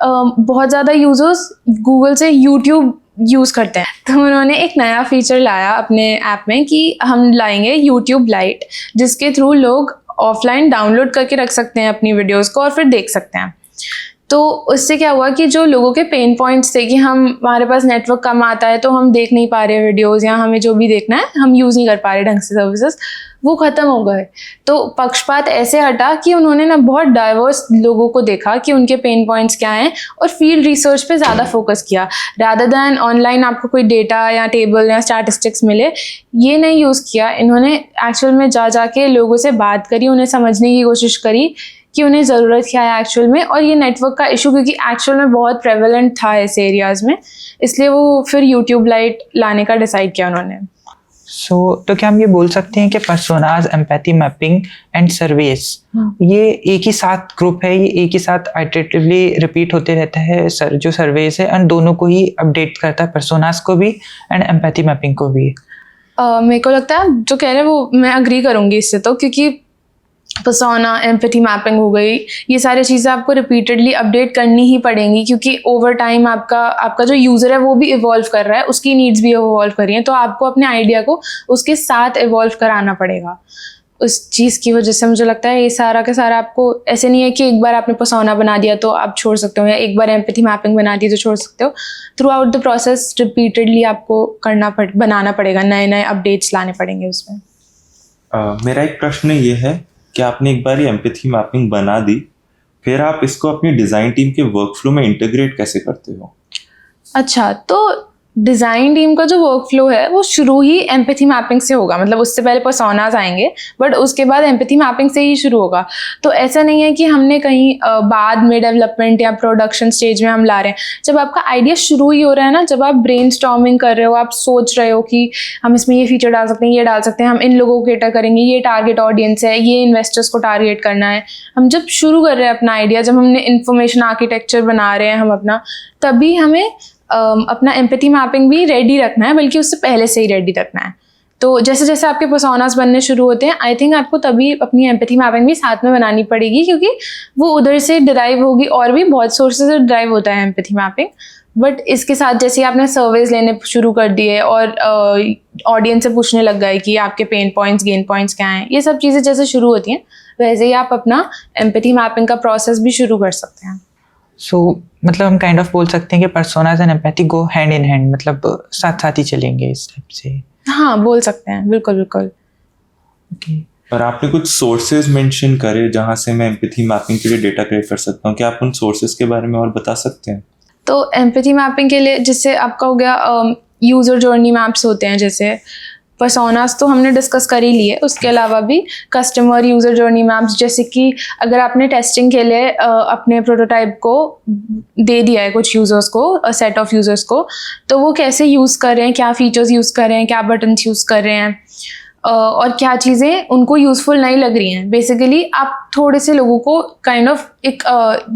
बहुत ज़्यादा यूज़र्स गूगल से यूट्यूब यूज़ करते हैं, तो उन्होंने एक नया फीचर लाया अपने ऐप में कि हम लाएंगे यूट्यूब लाइट, जिसके थ्रू लोग ऑफलाइन डाउनलोड करके रख सकते हैं अपनी वीडियोज़ को और फिर देख सकते हैं। तो उससे क्या हुआ कि जो लोगों के पेन पॉइंट्स थे कि हमारे पास नेटवर्क कम आता है तो हम देख नहीं पा रहे वीडियोस या हमें जो भी देखना है हम यूज़ नहीं कर पा रहे ढंग से सर्विसेज, वो ख़त्म हो गए। तो पक्षपात ऐसे हटा कि उन्होंने ना बहुत डाइवर्स लोगों को देखा कि उनके पेन पॉइंट्स क्या हैं और फील्ड रिसर्च पे ज़्यादा फोकस किया, रादर दैन ऑनलाइन आपको कोई डेटा या टेबल या स्टैटिस्टिक्स मिले, ये नहीं यूज़ किया। इन्होंने एक्चुअल में जा के लोगों से बात करी, उन्हें समझने की कोशिश करी कि उन्हें ज़रूरत क्या है एक्चुअल में, और ये नेटवर्क का इशू क्योंकि एक्चुअल में बहुत प्रेवलेंट था ऐसे एरियाज़ में, इसलिए वो फिर यूट्यूब लाइट लाने का डिसाइड किया उन्होंने। तो क्या हम ये बोल सकते हैं कि personas, empathy mapping and surveys ये एक ही साथ ग्रुप है, ये एक ही साथ आइटरेटिवली रिपीट होते रहता है सर जो सर्वेस है, एंड दोनों को ही अपडेट करता है, पर्सोनास को भी एंड एम्पैथी मैपिंग को भी? मेरे को लगता है जो कह रहे हैं वो मैं अग्री करूँगी इससे, तो क्योंकि पर्सोना, एम्पैथी मैपिंग हो गई, ये सारी चीज़ें आपको रिपीटेडली अपडेट करनी ही पड़ेंगी क्योंकि ओवर टाइम आपका जो यूज़र है वो भी इवॉल्व कर रहा है, उसकी नीड्स भी इवॉल्व कर रही हैं, तो आपको अपने आइडिया को उसके साथ इवॉल्व कराना पड़ेगा उस चीज़ की वजह से। मुझे लगता है ये सारा का सारा आपको ऐसे नहीं है कि एक बार आपने पर्सोना बना दिया तो आप छोड़ सकते हो या एक बार एम्पैथी मैपिंग बना दी तो छोड़ सकते हो। Through out the process repeatedly आपको बनाना पड़ेगा, नए नए अपडेट्स लाने पड़ेंगे उसमें। मेरा एक प्रश्न ये है कि आपने एक बार ये एम्पैथी मैपिंग बना दी, फिर आप इसको अपनी डिज़ाइन टीम के वर्कफ्लो में इंटीग्रेट कैसे करते हो? अच्छा, तो डिज़ाइन टीम का जो वर्कफ्लो है वो शुरू ही एम्पैथी मैपिंग से होगा, मतलब उससे पहले पर्सोनास आएंगे बट उसके बाद एम्पैथी मैपिंग से ही शुरू होगा। तो ऐसा नहीं है कि हमने कहीं बाद में डेवलपमेंट या प्रोडक्शन स्टेज में हम ला रहे हैं। जब आपका आइडिया शुरू ही हो रहा है ना, जब आप ब्रेनस्टॉर्मिंग कर रहे हो, आप सोच रहे हो कि हम इसमें ये फीचर डाल सकते हैं, ये डाल सकते हैं, हम इन लोगों को कैटर करेंगे, ये टारगेट ऑडियंस है, ये इन्वेस्टर्स को टारगेट करना है, हम जब शुरू कर रहे हैं अपना आइडिया, जब हमने इन्फॉर्मेशन आर्किटेक्चर बना रहे हैं हम अपना, तभी हमें अपना एम्पैथी मैपिंग भी रेडी रखना है, बल्कि उससे पहले से ही रेडी रखना है। तो जैसे जैसे आपके पर्सोनास बनने शुरू होते हैं, आई थिंक आपको तभी अपनी एम्पैथी मैपिंग भी साथ में बनानी पड़ेगी क्योंकि वो उधर से डिराइव होगी, और भी बहुत सोर्सेज से डिराइव होता है एम्पैथी मैपिंग। बट इसके साथ जैसे आपने सर्वेज लेने शुरू कर दिए और ऑडियंस से पूछने लग गए कि आपके पेन पॉइंट्स, गेन पॉइंट्स क्या हैं, ये सब चीज़ें जैसे शुरू होती हैं वैसे ही आप अपना एम्पैथी मैपिंग का प्रोसेस भी शुरू कर सकते हैं। मतलब हम काइंड ऑफ बोल सकते हैं कि personas and empathy go hand in hand, मतलब साथ साथ ही चलेंगे इस टाइप से। हाँ, बोल सकते हैं, बिल्कुल बिल्कुल। ओके, और आपने कुछ सोर्सेज मेंशन करे जहाँ से मैं एम्पैथी मैपिंग के लिए डेटा कलेक्ट कर सकता हूँ, क्या आप उन सोर्सेज के बारे में और बता सकते हैं? तो एम्पैथी मैपिंग के लिए जिससे आपका हो गया यूज़र जर्नी मैप्स होते हैं, जैसे पर्सोनास तो हमने डिस्कस कर ही लिए, उसके अलावा भी कस्टमर यूज़र जर्नी मैप्स, जैसे कि अगर आपने टेस्टिंग के लिए अपने प्रोटोटाइप को दे दिया है कुछ यूज़र्स को, सेट ऑफ यूज़र्स को, तो वो कैसे यूज़ कर रहे हैं, क्या फीचर्स यूज़ कर रहे हैं, क्या बटन्स यूज़ कर रहे हैं, और क्या चीज़ें उनको यूज़फुल नहीं लग रही हैं। बेसिकली आप थोड़े से लोगों को काइंड ऑफ एक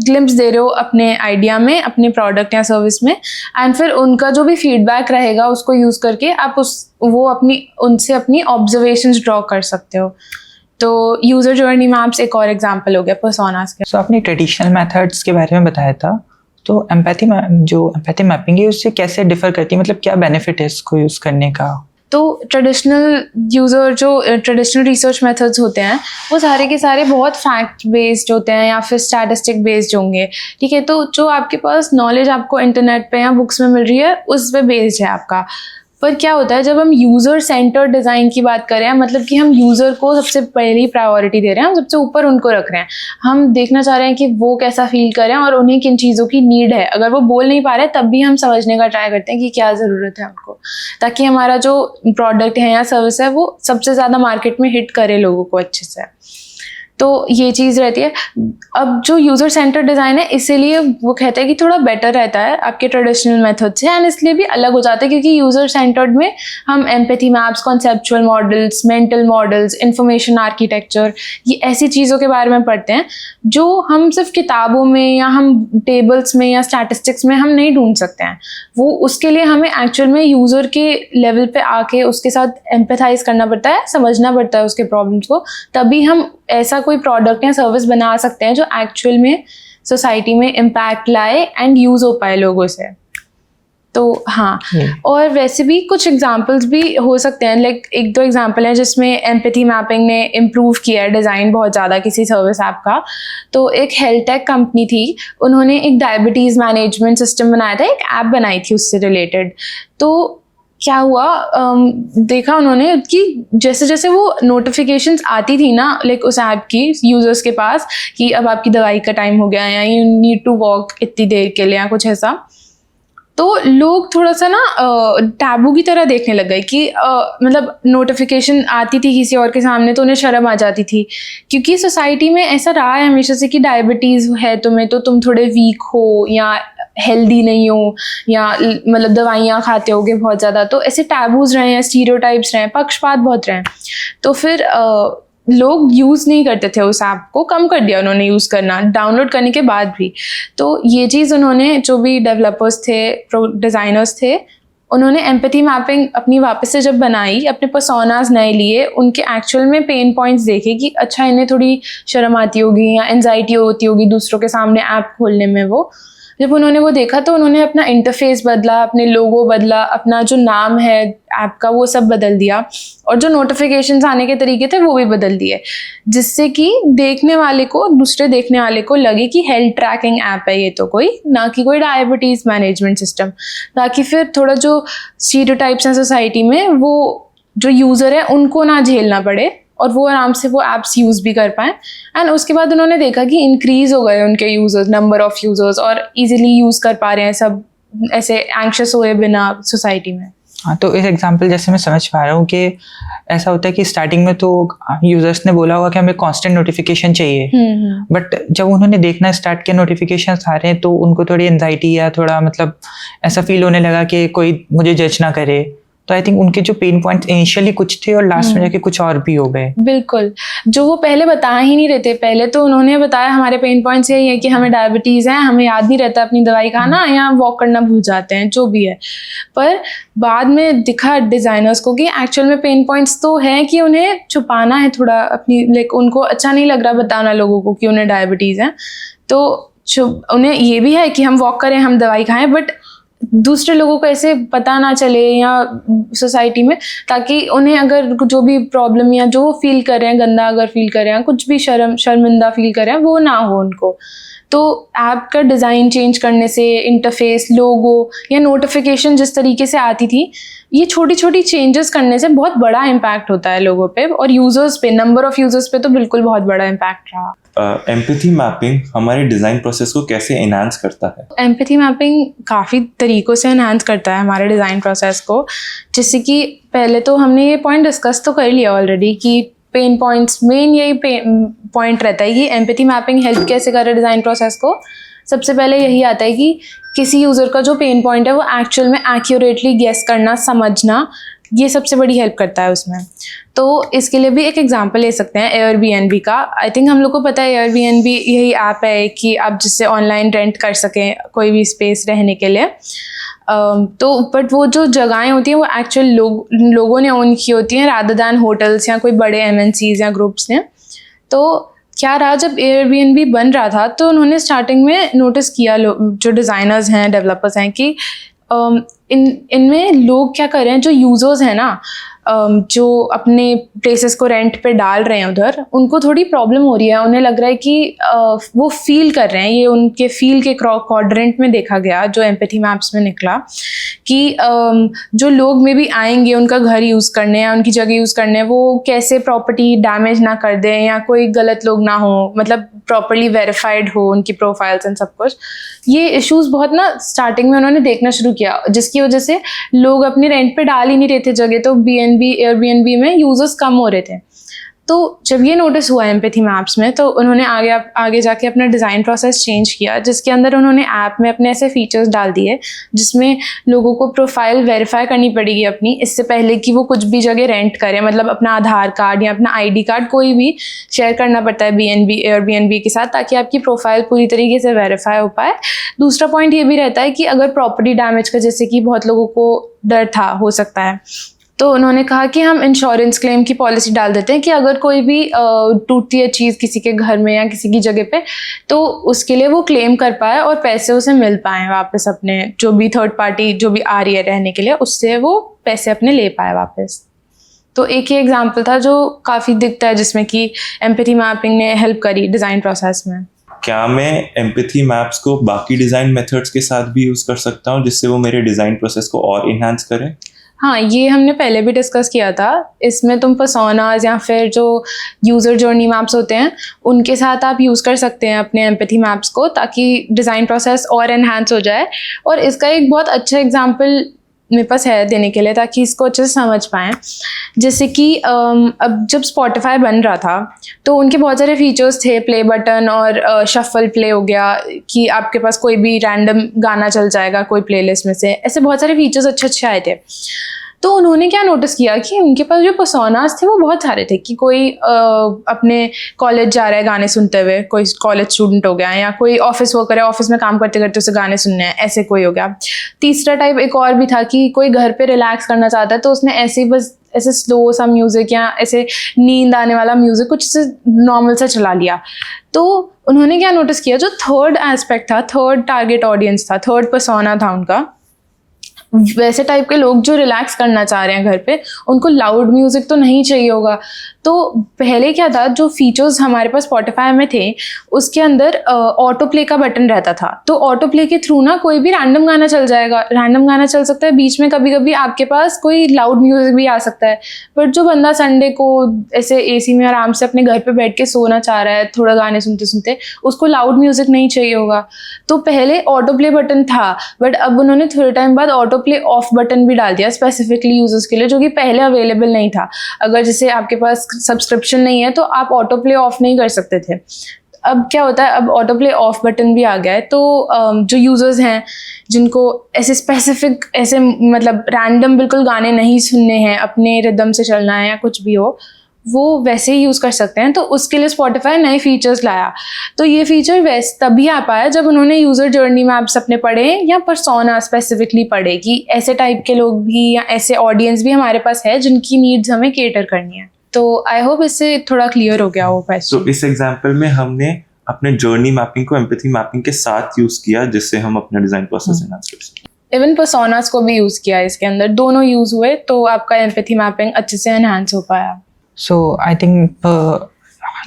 ग्लिम्प्स दे रहे हो अपने आइडिया में, अपने प्रोडक्ट या सर्विस में, एंड फिर उनका जो भी फीडबैक रहेगा उसको यूज़ करके आप उनसे अपनी ऑब्जर्वेशंस ड्रॉ कर सकते हो। तो यूज़र जर्नी मैप्स एक और एग्जांपल हो गया पर्सोनास के। सो आपने ट्रेडिशनल मेथड्स के बारे में बताया था, तो एम्पैथी मैपिंग है उससे कैसे डिफर करती है, मतलब क्या बेनिफिट है इसको यूज़ करने का? तो ट्रेडिशनल रिसर्च मेथड्स होते हैं वो सारे के सारे बहुत फैक्ट बेस्ड होते हैं या फिर स्टैटिस्टिक बेस्ड होंगे, ठीक है। तो जो आपके पास नॉलेज आपको इंटरनेट पे या बुक्स में मिल रही है उस पे बेस्ड है आपका। पर क्या होता है जब हम यूज़र सेंटर्ड डिज़ाइन की बात कर रहे हैं, मतलब कि हम यूज़र को सबसे पहली प्रायोरिटी दे रहे हैं, हम सबसे ऊपर उनको रख रहे हैं, हम देखना चाह रहे हैं कि वो कैसा फील करें और उन्हें किन चीज़ों की नीड है। अगर वो बोल नहीं पा रहे तब भी हम समझने का ट्राई करते हैं कि क्या ज़रूरत है उनको, ताकि हमारा जो प्रोडक्ट है या सर्विस है वो सबसे ज़्यादा मार्केट में हिट करे लोगों को अच्छे से। तो ये चीज़ रहती है। अब जो यूज़र सेंटर डिज़ाइन है इसीलिए वो कहते हैं कि थोड़ा बेटर रहता है आपके ट्रेडिशनल मेथड से, एंड इसलिए भी अलग हो जाता है क्योंकि यूज़र सेंटर्ड में हम empathy maps, conceptual models, mental models, information architecture, ये ऐसी चीज़ों के बारे में पढ़ते हैं जो हम सिर्फ किताबों में या हम टेबल्स में या स्टैटिस्टिक्स में हम नहीं ढूंढ सकते हैं। वो उसके लिए हमें एक्चुअल में यूज़र के लेवल पे आके उसके साथ एम्पैथाइज करना पड़ता है, समझना पड़ता है उसके प्रॉब्लम्स को, तभी हम ऐसा कोई प्रोडक्ट या सर्विस बना सकते हैं जो एक्चुअल में सोसाइटी में इम्पैक्ट लाए एंड यूज़ हो पाए लोगों से। तो हाँ, और वैसे भी कुछ एग्जांपल्स भी हो सकते हैं, लाइक एक दो एग्जांपल हैं जिसमें एम्पैथी मैपिंग ने इम्प्रूव किया है डिज़ाइन बहुत ज़्यादा किसी सर्विस ऐप का। तो एक हेल्थ टेक कंपनी थी, उन्होंने एक डायबिटीज़ मैनेजमेंट सिस्टम बनाया था, एक ऐप बनाई थी उससे रिलेटेड। तो क्या हुआ, देखा उन्होंने कि जैसे जैसे वो नोटिफिकेशंस आती थी ना, लाइक उस ऐप की यूज़र्स के पास कि अब आपकी दवाई का टाइम हो गया या यू नीड टू वॉक इतनी देर के लिए या कुछ ऐसा, तो लोग थोड़ा सा ना टैबू की तरह देखने लग गए कि मतलब नोटिफिकेशन आती थी किसी और के सामने तो उन्हें शर्म आ जाती थी, क्योंकि सोसाइटी में ऐसा रहा है हमेशा से कि डायबिटीज़ है तुम्हें तो तुम थोड़े वीक हो या हेल्दी नहीं हो या मतलब दवाइयाँ खाते होगे बहुत ज़्यादा, तो ऐसे टैबूज रहे हैं, स्टीरियोटाइप्स रहे हैं, पक्षपात बहुत रहे हैं। तो फिर लोग यूज़ नहीं करते थे उस ऐप को, कम कर दिया उन्होंने यूज़ करना डाउनलोड करने के बाद भी। तो ये चीज़ उन्होंने, जो भी डेवलपर्स थे, डिज़ाइनर्स थे, उन्होंने एम्पैथी मैपिंग अपनी वापस से जब बनाई, अपने पर्सोनास नए लिए, उनके एक्चुअल में पेन पॉइंट्स देखे कि अच्छा इन्हें थोड़ी शर्म आती होगी या एंजाइटी होती होगी दूसरों के सामने ऐप खोलने में। वो जब उन्होंने वो देखा तो उन्होंने अपना इंटरफेस बदला, अपने लोगो बदला, अपना जो नाम है ऐप का वो सब बदल दिया, और जो नोटिफिकेशंस आने के तरीके थे वो भी बदल दिए, जिससे कि दूसरे देखने वाले को लगे कि हेल्थ ट्रैकिंग ऐप है ये, तो कोई ना कि कोई डायबिटीज़ मैनेजमेंट सिस्टम, ताकि फिर थोड़ा जो स्टीरियोटाइप्स हैं सोसाइटी में वो जो यूज़र है उनको ना झेलना पड़े और वो आराम से वो ऐप्स यूज़ भी कर पाएँ। एंड उसके बाद उन्होंने देखा कि इंक्रीज़ हो गए उनके यूज़र्स, नंबर ऑफ़ यूज़र्स, और ईजिली यूज़ कर पा रहे हैं सब, ऐसे एंक्शस हुए बिना सोसाइटी में। हाँ, तो इस एग्जांपल जैसे मैं समझ पा रहा हूँ कि ऐसा होता है कि स्टार्टिंग में तो यूजर्स ने बोला होगा कि हमें कांस्टेंट नोटिफिकेशन चाहिए, बट जब उन्होंने देखना स्टार्ट किया नोटिफिकेशन आ रहे हैं तो उनको थोड़ी एंजाइटी या थोड़ा मतलब ऐसा फील होने लगा कि कोई मुझे जज ना करे। तो आई थिंक उनके जो पेन पॉइंट्स इनिशियली कुछ थे और लास्ट में जाके कुछ और भी हो गए। बिल्कुल, जो वो पहले बता ही नहीं रहते। पहले तो उन्होंने बताया हमारे पेन पॉइंट्स यही है कि हमें डायबिटीज़ है, हमें याद नहीं रहता अपनी दवाई खाना या वॉक करना भूल जाते हैं, जो भी है। पर बाद में दिखा डिज़ाइनर्स को कि एक्चुअल में पेन पॉइंट्स तो हैं कि उन्हें छुपाना है थोड़ा अपनी, लाइक उनको अच्छा नहीं लग रहा बताना लोगों को कि उन्हें डायबिटीज़ है, तो उन्हें ये भी है कि हम वॉक करें, हम दवाई खाएं, बट दूसरे लोगों को ऐसे पता ना चले या सोसाइटी में, ताकि उन्हें अगर जो भी प्रॉब्लम या जो वो फील कर रहे हैं, गंदा अगर फील कर रहे हैं, कुछ भी शर्मिंदा फील कर रहे हैं, वो ना हो उनको। तो ऐप का डिज़ाइन चेंज करने से, इंटरफेस, लोगो या नोटिफिकेशन जिस तरीके से आती थी, ये छोटी छोटी चेंजेस करने से बहुत बड़ा इम्पैक्ट होता है लोगों पे, और यूज़र्स पे, नंबर ऑफ़ यूज़र्स पे तो बिल्कुल बहुत बड़ा इम्पैक्ट रहा। एम्पैथी मैपिंग हमारे डिज़ाइन प्रोसेस को कैसे एनहांस करता है? एम्पैथी मैपिंग काफ़ी तरीक़ों से एनहांस करता है हमारे डिज़ाइन प्रोसेस को। जैसे कि पहले तो हमने ये पॉइंट डिस्कस तो कर लिया ऑलरेडी कि पेन पॉइंट्स, मेन यही पॉइंट रहता है कि एम्पैथी मैपिंग हेल्प कैसे करे डिज़ाइन प्रोसेस को। सबसे पहले यही आता है कि किसी यूज़र का जो पेन पॉइंट है वो एक्चुअल में एक्यूरेटली गेस करना, समझना, ये सबसे बड़ी हेल्प करता है उसमें। तो इसके लिए भी एक एग्जांपल ले सकते हैं एयरबीएनबी का। आई थिंक हम लोग को पता है एयरबीएनबी यही ऐप है कि आप जिससे ऑनलाइन रेंट कर सकें कोई भी स्पेस रहने के लिए। तो बट वो जो जगहें होती हैं वो एक्चुअल लोगों ने ओन की होती हैं, रादर दैन होटल्स या कोई बड़े एमएनसीज या ग्रुप्स ने। तो क्या रहा, जब एयरबीएनबी बन रहा था तो उन्होंने स्टार्टिंग में नोटिस किया, जो डिज़ाइनर्स हैं, डेवलपर्स हैं, कि इनमें लोग क्या कर रहे हैं, जो यूज़र्स हैं ना, जो अपने प्लेसेस को रेंट पे डाल रहे हैं उधर, उनको थोड़ी प्रॉब्लम हो रही है। उन्हें लग रहा है कि वो फील कर रहे हैं, ये उनके फील के क्वाड्रेंट में देखा गया, जो एम्पैथी मैप्स में निकला, कि जो लोग में भी आएंगे उनका घर यूज़ करने या उनकी जगह यूज़ करने, वो कैसे प्रॉपर्टी डैमेज ना कर दें या कोई गलत लोग ना हो, मतलब प्रॉपर्ली वेरीफाइड हो उनकी प्रोफाइल्स एंड सब कुछ। ये इश्यूज बहुत ना स्टार्टिंग में उन्होंने देखना शुरू किया, जिसकी वजह से लोग अपनी रेंट पे डाल ही नहीं रहे थे जगह, तो एयरबीएनबी में यूजर्स कम हो रहे थे। तो जब ये नोटिस हुआ एम्पैथी मैप्स में, तो उन्होंने आगे जाके अपना डिज़ाइन प्रोसेस चेंज किया, जिसके अंदर उन्होंने ऐप में अपने ऐसे फीचर्स डाल दिए जिसमें लोगों को प्रोफाइल वेरीफाई करनी पड़ेगी अपनी, इससे पहले कि वो कुछ भी जगह रेंट करें। मतलब अपना आधार कार्ड या अपना आईडी कार्ड कोई भी शेयर करना पड़ता है एयरबीएनबी के साथ, ताकि आपकी प्रोफाइल पूरी तरीके से वेरीफाई हो पाए। दूसरा पॉइंट ये भी रहता है कि अगर प्रॉपर्टी डैमेज का, जैसे कि बहुत लोगों को डर था, हो सकता है, तो उन्होंने कहा कि हम इंश्योरेंस क्लेम की पॉलिसी डाल देते हैं कि अगर कोई भी टूटती है चीज़ किसी के घर में या किसी की जगह पे, तो उसके लिए वो क्लेम कर पाए और पैसे उसे मिल पाए वापस, अपने जो भी थर्ड पार्टी जो भी आ रही है रहने के लिए, उससे वो पैसे अपने ले पाए वापस। तो एक ही एग्जाम्पल था जो काफ़ी दिखता है, जिसमें कि एम्पैथी मैपिंग ने हेल्प करी डिज़ाइन प्रोसेस में। क्या मैं एम्पैथी मैप्स को बाकी डिज़ाइन मेथड्स के साथ भी यूज़ कर सकता हूँ जिससे वो मेरे डिज़ाइन प्रोसेस को और इन्हांस करें? हाँ, ये हमने पहले भी डिस्कस किया था। इसमें तुम पर्सोनास या फिर जो यूज़र जर्नी मैप्स होते हैं उनके साथ आप यूज़ कर सकते हैं अपने एम्पैथी मैप्स को, ताकि डिज़ाइन प्रोसेस और एनहांस हो जाए। और इसका एक बहुत अच्छा एग्जांपल मेरे पास है देने के लिए, ताकि इसको अच्छे से समझ पाएँ। जैसे कि अब जब स्पॉटिफाई बन रहा था तो उनके बहुत सारे फीचर्स थे, प्ले बटन और शफल प्ले हो गया, कि आपके पास कोई भी रैंडम गाना चल जाएगा कोई प्लेलिस्ट में से। ऐसे बहुत सारे फीचर्स अच्छे अच्छे आए थे। तो उन्होंने क्या नोटिस किया कि उनके पास जो पर्सोनास थे वो बहुत सारे थे, कि कोई अपने कॉलेज जा रहा है गाने सुनते हुए, कोई कॉलेज स्टूडेंट हो गया, या कोई ऑफिस वर्कर है, ऑफिस में काम करते करते उसे गाने सुनने हैं, ऐसे कोई हो गया। तीसरा टाइप एक और भी था कि कोई घर पे रिलैक्स करना चाहता है, तो उसने ऐसे बस ऐसे स्लो सा म्यूज़िक या ऐसे नींद आने वाला म्यूज़िक कुछ से नॉर्मल सा चला लिया। तो उन्होंने क्या नोटिस किया, जो थर्ड एस्पेक्ट था, थर्ड टारगेट ऑडियंस था, थर्ड पर्सोना था उनका, वैसे टाइप के लोग जो रिलैक्स करना चाह रहे हैं घर पे, उनको लाउड म्यूज़िक तो नहीं चाहिए होगा। तो पहले क्या था, जो फीचर्स हमारे पास स्पॉटिफाई में थे उसके अंदर ऑटो प्ले का बटन रहता था। तो ऑटो प्ले के थ्रू ना कोई भी रैंडम गाना चल जाएगा, रैंडम गाना चल सकता है, बीच में कभी कभी आपके पास कोई लाउड म्यूज़िक भी आ सकता है। बट जो बंदा संडे को ऐसे एसी में आराम से अपने घर पे बैठ के सोना चाह रहा है थोड़ा गाने सुनते सुनते, उसको लाउड म्यूज़िक नहीं चाहिए होगा। तो पहले ऑटो प्ले बटन था, बट अब उन्होंने थोड़े टाइम बाद ऑटो प्ले ऑफ बटन भी डाल दिया स्पेसिफिकली यूजर्स के लिए, जो कि पहले अवेलेबल नहीं था। अगर जैसे आपके पास सब्सक्रिप्शन नहीं है तो आप ऑटो प्ले ऑफ नहीं कर सकते थे। अब क्या होता है, अब ऑटो प्ले ऑफ बटन भी आ गया है। तो जो यूजर्स हैं जिनको ऐसे स्पेसिफिक ऐसे मतलब रैंडम बिल्कुल गाने नहीं सुनने हैं, अपने रिदम से चलना है या कुछ भी हो, वो वैसे ही यूज़ कर सकते हैं। तो उसके लिए स्पॉटिफाई नए फीचर्स लाया। तो ये फीचर तभी आ पाया जब उन्होंने यूज़र जर्नी मैप्स अपने पढ़े या पर्सोना स्पेसिफिकली पढ़े, कि ऐसे टाइप के लोग भी या ऐसे ऑडियंस भी हमारे पास है जिनकी नीड्स हमें केटर करनी है। तो आई होप इससे थोड़ा क्लियर हो गया वो क्वेश्चन। तो इस एग्जाम्पल में हमने अपने जर्नी मैपिंग को एम्पैथी मैपिंग के साथ यूज़ किया, जिससे हम अपना डिज़ाइन प्रोसेस एनहांस कर सकें। इवन पर्सोनास को भी यूज़ किया है इसके अंदर, दोनों यूज़ हुए तो आपका एम्पैथी मैपिंग अच्छे से एनहांस हो पाया। सो आई थिंक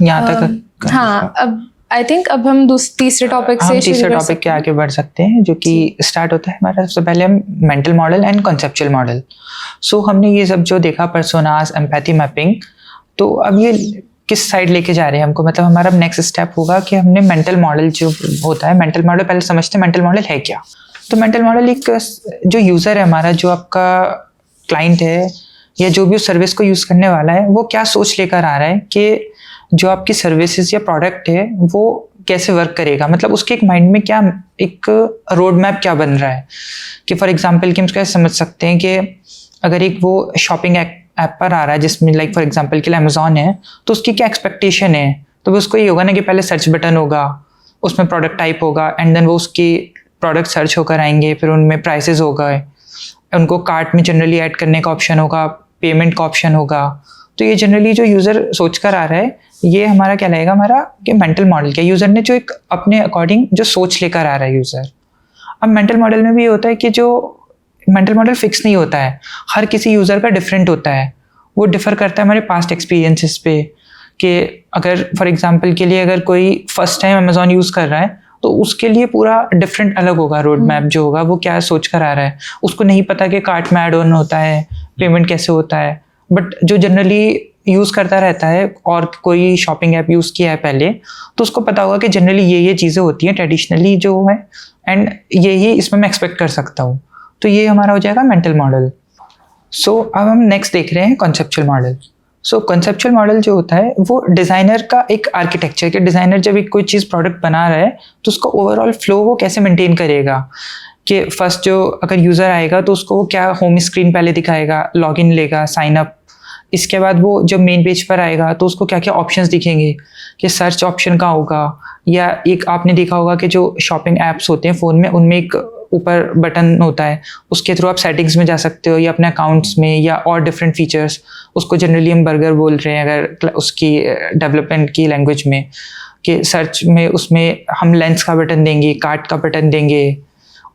यहाँ तक हाँ, अब आई थिंक अब हम तीसरे टॉपिक से हम तीसरे टॉपिक के आगे बढ़ सकते हैं, जो कि स्टार्ट होता है हमारा सबसे पहले हम mental model and conceptual model. So हमने ये सब जो देखा पर्सोनास, एम्पैथी मैपिंग, तो अब ये किस साइड लेके जा रहे हैं हमको, मतलब हमारा नेक्स्ट स्टेप होगा कि हमने मेंटल मॉडल जो होता है, मेंटल मॉडल पहले समझते हैं मेंटल मॉडल है क्या। तो मेंटल मॉडल एक जो यूज़र है हमारा, जो आपका क्लाइंट है या जो भी उस सर्विस को यूज़ करने वाला है, वो क्या सोच लेकर आ रहा है कि जो आपकी सर्विसेज या प्रोडक्ट है वो कैसे वर्क करेगा, मतलब उसके एक माइंड में क्या एक रोड मैप क्या बन रहा है। कि फॉर एग्जांपल कि हम उसको समझ सकते हैं कि अगर एक वो शॉपिंग ऐप पर आ रहा है जिसमें लाइक फॉर एग्जांपल के लिए अमेज़ॉन है, तो उसकी क्या एक्सपेक्टेशन है। तो वो उसको ये होगा ना कि पहले सर्च बटन होगा, उसमें प्रोडक्ट टाइप होगा, एंड देन वो उसकी प्रोडक्ट सर्च होकर आएंगे, फिर उनमें प्राइसेस होगा, उनको कार्ट में जनरली ऐड करने का ऑप्शन होगा, पेमेंट का ऑप्शन होगा। तो ये जनरली जो यूज़र सोच कर आ रहा है, ये हमारा क्या लगेगा, हमारा कि मेंटल मॉडल क्या, यूज़र ने जो एक अपने अकॉर्डिंग जो सोच लेकर आ रहा है यूज़र। अब मेंटल मॉडल में भी ये होता है कि जो मेंटल मॉडल फिक्स नहीं होता है, हर किसी यूज़र का डिफरेंट होता है, वो डिफ़र करता है हमारे पास्ट एक्सपीरियंसेस पे। कि अगर फॉर एग्जांपल के लिए अगर कोई फर्स्ट टाइम अमेज़ॉन यूज़ कर रहा है, तो उसके लिए पूरा डिफरेंट अलग होगा रोड मैप जो होगा, वो क्या सोच कर आ रहा है, उसको नहीं पता कि कार्ट में ऐड ऑन होता है, पेमेंट कैसे होता है। बट जो जनरली यूज़ करता रहता है और कोई शॉपिंग ऐप यूज़ किया है पहले, तो उसको पता होगा कि जनरली ये चीज़ें होती हैं ट्रेडिशनली जो है, एंड ये इसमें मैं एक्सपेक्ट कर सकता हूँ। तो ये हमारा हो जाएगा मेंटल मॉडल। सो अब हम नेक्स्ट देख रहे हैं कॉन्सेप्चुअल मॉडल। सो कॉन्सेप्चुअल मॉडल जो होता है वो डिज़ाइनर का एक आर्किटेक्चर, के डिज़ाइनर जब एक कोई चीज़ प्रोडक्ट बना रहा है तो उसका ओवरऑल फ्लो वो कैसे मेंटेन करेगा। कि फर्स्ट जो अगर यूज़र आएगा तो उसको वो क्या होम स्क्रीन पहले दिखाएगा, लॉगिन लेगा, साइन अप, इसके बाद वो जब मेन पेज पर आएगा तो उसको क्या क्या ऑप्शंस दिखेंगे, कि सर्च ऑप्शन का होगा, या एक आपने देखा होगा कि जो शॉपिंग ऐप्स होते हैं फ़ोन में, उनमें एक ऊपर बटन होता है, उसके थ्रू आप सेटिंग्स में जा सकते हो या अपने अकाउंट्स में, या और डिफरेंट फीचर्स, उसको जनरली हम बर्गर बोल रहे हैं अगर उसकी डेवलपमेंट की लैंग्वेज में। कि सर्च में उसमें हम लेंस का बटन देंगे, कार्ट का बटन देंगे,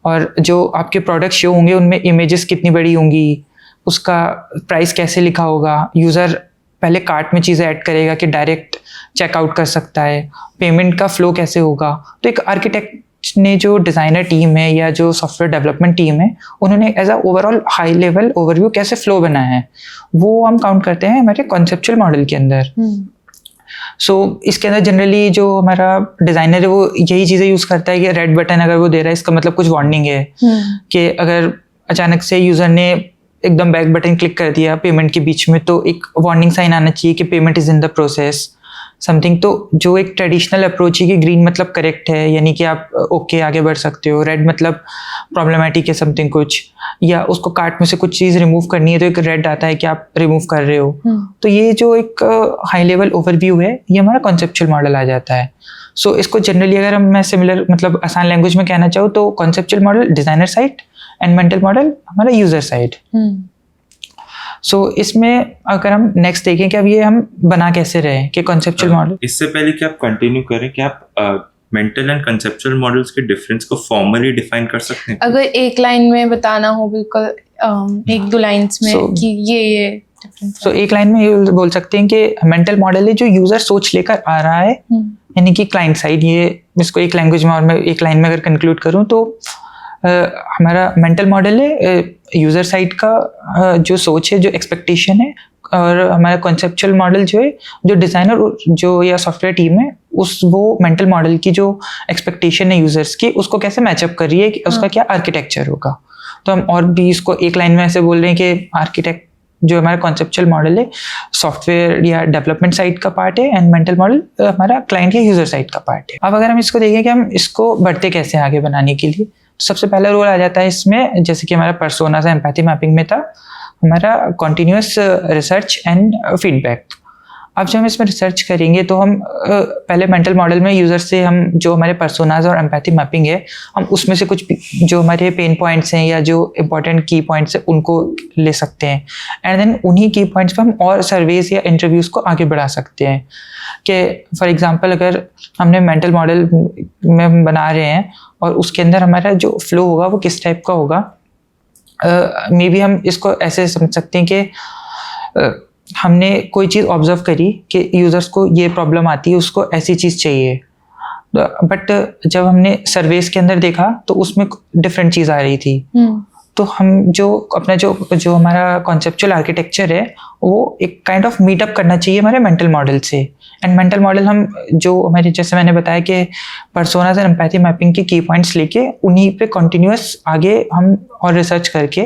और जो आपके प्रोडक्ट शो होंगे उनमें इमेजेस कितनी बड़ी होंगी, उसका प्राइस कैसे लिखा होगा, यूज़र पहले कार्ट में चीज़ें ऐड करेगा कि डायरेक्ट चेकआउट कर सकता है, पेमेंट का फ़्लो कैसे होगा। तो एक आर्किटेक्ट ने, जो डिज़ाइनर टीम है या जो सॉफ्टवेयर डेवलपमेंट टीम है, उन्होंने as a overall high level overview कैसे फ़्लो बनाया है, वो हम काउंट करते हैं हमारे कॉन्सेप्चुअल मॉडल के अंदर। सो इसके अंदर जनरली जो हमारा डिज़ाइनर है वो यही चीज़ें यूज़ करता है कि रेड बटन अगर वो दे रहा है, इसका मतलब कुछ वार्निंग है। कि अगर अचानक से यूज़र ने एकदम बैक बटन क्लिक कर दिया पेमेंट के बीच में, तो एक वार्निंग साइन आना चाहिए कि payment is in the process something. तो जो एक ट्रेडिशनल अप्रोच है कि ग्रीन मतलब करेक्ट है, यानी कि आप ओके आगे बढ़ सकते हो, रेड मतलब प्रॉब्लमेटिक है समथिंग कुछ, या उसको कार्ट में से कुछ चीज़ रिमूव करनी है तो एक रेड आता है कि आप रिमूव कर रहे हो। तो ये जो एक हाई लेवल ओवरव्यू है, ये हमारा कॉन्सेप्चुअल मॉडल आ जाता है। सो इसको जनरली अगर मैं सिमिलर मतलब आसान लैंग्वेज में कहना चाहूँ तो conceptual model designer side and mental model हमारा यूज़र साइड। सो इसमें अगर हम नेक्स्ट देखें कि अब ये हम बना कैसे रहे कि कॉन्सेप्चुअल मॉडल। इससे पहले कि आप कंटिन्यू करें, कि आप मेंटल एंड कंसेप्चुअल मॉडल्स के डिफरेंस को फॉर्मली डिफाइन कर सकते हैं? अगर एक लाइन में बताना हो, बिल्कुल एक दो लाइंस में कि ये डिफरेंस। सो एक लाइन में ये बोल सकते हैं कि मेंटल मॉडल है जो यूज़र सोच लेकर आ रहा है, यानी कि क्लाइंट साइड। ये इसको एक लैंग्वेज में और मैं एक लाइन में अगर कंक्लूड करूँ तो हमारा मेंटल मॉडल है यूज़र साइड का जो सोच है, जो एक्सपेक्टेशन है, और हमारा कॉन्सेप्चुअल मॉडल जो है जो डिज़ाइनर जो या सॉफ्टवेयर टीम है उस वो मेंटल मॉडल की जो एक्सपेक्टेशन है यूज़र्स की, उसको कैसे मैचअप कर रही है कि उसका क्या आर्किटेक्चर होगा। तो हम और भी इसको एक लाइन में ऐसे बोल रहे हैं कि आर्किटेक्ट जो हमारा कॉन्सेप्चुअल मॉडल है सॉफ्टवेयर या डेवलपमेंट साइड का पार्ट है, एंड मेंटल मॉडल हमारा क्लाइंट या यूज़र साइड का पार्ट है। अब अगर हम इसको देखें कि हम इसको बढ़ते कैसे आगे बनाने के लिए, सबसे पहला रोल आ जाता है इसमें, जैसे कि हमारा पर्सोना से एम्पैथी मैपिंग में था, हमारा कॉन्टिन्यूअस रिसर्च एंड फीडबैक। अब जब हम इसमें रिसर्च करेंगे तो हम पहले मेंटल मॉडल में यूज़र से हम जो हमारे पर्सोनाज और एम्पैथी मैपिंग है, हम उसमें से कुछ जो हमारे पेन पॉइंट्स हैं या जो इंपॉर्टेंट की पॉइंट्स हैं उनको ले सकते हैं, एंड देन उन्हीं की पॉइंट्स पर हम और सर्वेज या इंटरव्यूज़ को आगे बढ़ा सकते हैं। कि फॉर एग्जांपल अगर हमने मेंटल मॉडल में हम बना रहे हैं और उसके अंदर हमारा जो फ्लो होगा वो किस टाइप का होगा, मे बी हम इसको ऐसे समझ सकते हैं कि हमने कोई चीज़ ऑब्जर्व करी कि यूज़र्स को ये प्रॉब्लम आती है, उसको ऐसी चीज़ चाहिए, बट जब हमने सर्वेस के अंदर देखा तो उसमें डिफरेंट चीज़ आ रही थी। तो हम जो अपना जो हमारा कॉन्सेप्चुअल आर्किटेक्चर है वो एक काइंड ऑफ मीटअप करना चाहिए हमारे मेंटल मॉडल से। एंड मेंटल मॉडल हम जो हमारे, जैसे मैंने बताया कि पर्सोनास एंड एम्पैथी मैपिंग के की पॉइंट्स लेके उन्हीं पे कंटिन्यूअस आगे हम और रिसर्च करके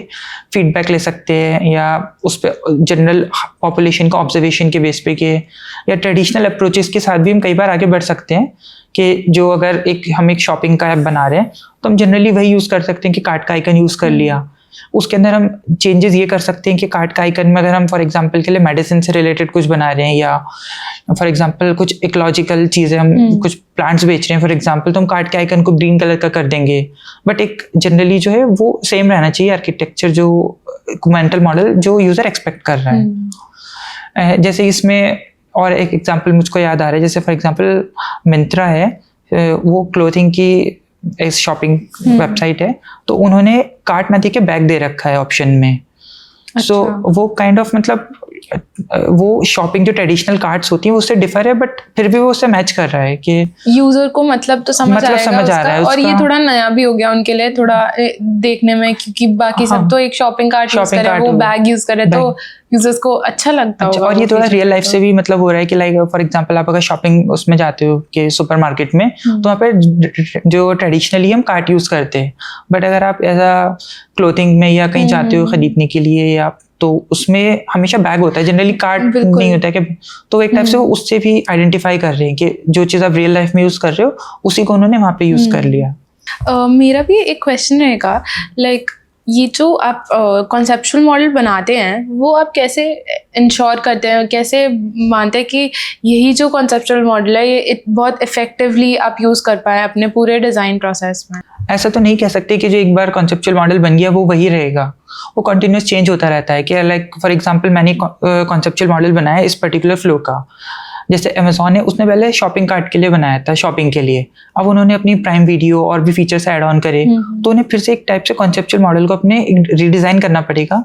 फीडबैक ले सकते हैं, या उस पर जनरल पॉपुलेशन का ऑब्जर्वेशन के बेस पे के, या ट्रेडिशनल अप्रोचेस के साथ भी हम कई बार आगे बढ़ सकते हैं कि जो अगर हम एक शॉपिंग का ऐप बना रहे हैं तो हम जनरली वही यूज़ कर सकते हैं कि कार्ट का आइकन यूज़ कर लिया। उसके अंदर हम चेंजेस ये कर सकते हैं कि कार्ट का आइकन में अगर हम फॉर एग्जांपल के लिए मेडिसिन से रिलेटेड कुछ बना रहे हैं, या फॉर एग्जांपल कुछ इकोलॉजिकल चीज़ें, हम कुछ प्लांट्स बेच रहे हैं फॉर एग्जांपल, तो हम कार्ट के आइकन को ग्रीन कलर का कर देंगे। बट एक जनरली जो है वो सेम रहना चाहिए आर्किटेक्चर, जो मेंटल मॉडल जो यूज़र एक्सपेक्ट कर रहा है। जैसे इसमें और एक एग्जांपल मुझको याद आ रहा है, जैसे फॉर एग्जांपल मिंत्रा है, वो क्लोथिंग की इस शॉपिंग वेबसाइट है, तो उन्होंने कार्ट ना दे के बैग दे रखा है ऑप्शन में। सो वो काइंड ऑफ मतलब वो शॉपिंग जो ट्रेडिशनल कार्ट्स होती हैं उससे डिफर है, बट फिर भी वो उससे मैच कर रहा है कि यूजर को मतलब तो समझ आ रहा है। और ये थोड़ा नया भी हो गया उनके लिए थोड़ा देखने में, क्योंकि बाकी सब तो एक शॉपिंग कार्ट यूज करे, वो बैग यूज करे, तो यूजर्स को अच्छा लगता होगा। और ये थोड़ा रियल लाइफ से भी मतलब हो रहा है कि लाइक फॉर एग्जांपल आप अगर शॉपिंग उसमें जाते हो कि सुपरमार्केट में, तो वहाँ पे जो ट्रेडिशनली हम कार्ट यूज करते हैं, बट अगर आप ऐसा क्लोथिंग में या कहीं जाते हो खरीदने के लिए, या तो उसमें हमेशा बैग होता है, जनरली कार्ट नहीं होता है कि, तो एक टाइप से वो उससे भी आइडेंटिफाई कर रहे हैं कि जो चीज़ आप रियल लाइफ में यूज कर रहे हो उसी को उन्होंने वहाँ पे यूज कर लिया। मेरा भी एक क्वेश्चन रहेगा, लाइक ये जो आप कॉन्सेप्चुअल मॉडल बनाते हैं वो आप कैसे इंश्योर करते हैं, कैसे मानते हैं कि यही जो कॉन्सेप्चुअल मॉडल है ये बहुत इफेक्टिवली आप यूज़ कर पाए अपने पूरे डिज़ाइन प्रोसेस में? ऐसा तो नहीं कह सकते कि जो एक बार कॉन्सेप्चुअल मॉडल बन गया वो वही रहेगा, वो कंटिन्यूस चेंज होता रहता है। कि लाइक फॉर एग्जांपल मैंने कॉन्सेप्चुअल मॉडल बनाया इस पर्टिकुलर फ्लो का, जैसे अमेज़ॉन है उसने पहले शॉपिंग कार्ट के लिए बनाया था, शॉपिंग के लिए, अब उन्होंने अपनी प्राइम वीडियो और भी फीचर्स ऐड ऑन करे, तो उन्हें फिर से एक टाइप से कॉन्सेप्चुअल मॉडल को अपने रीडिज़ाइन करना पड़ेगा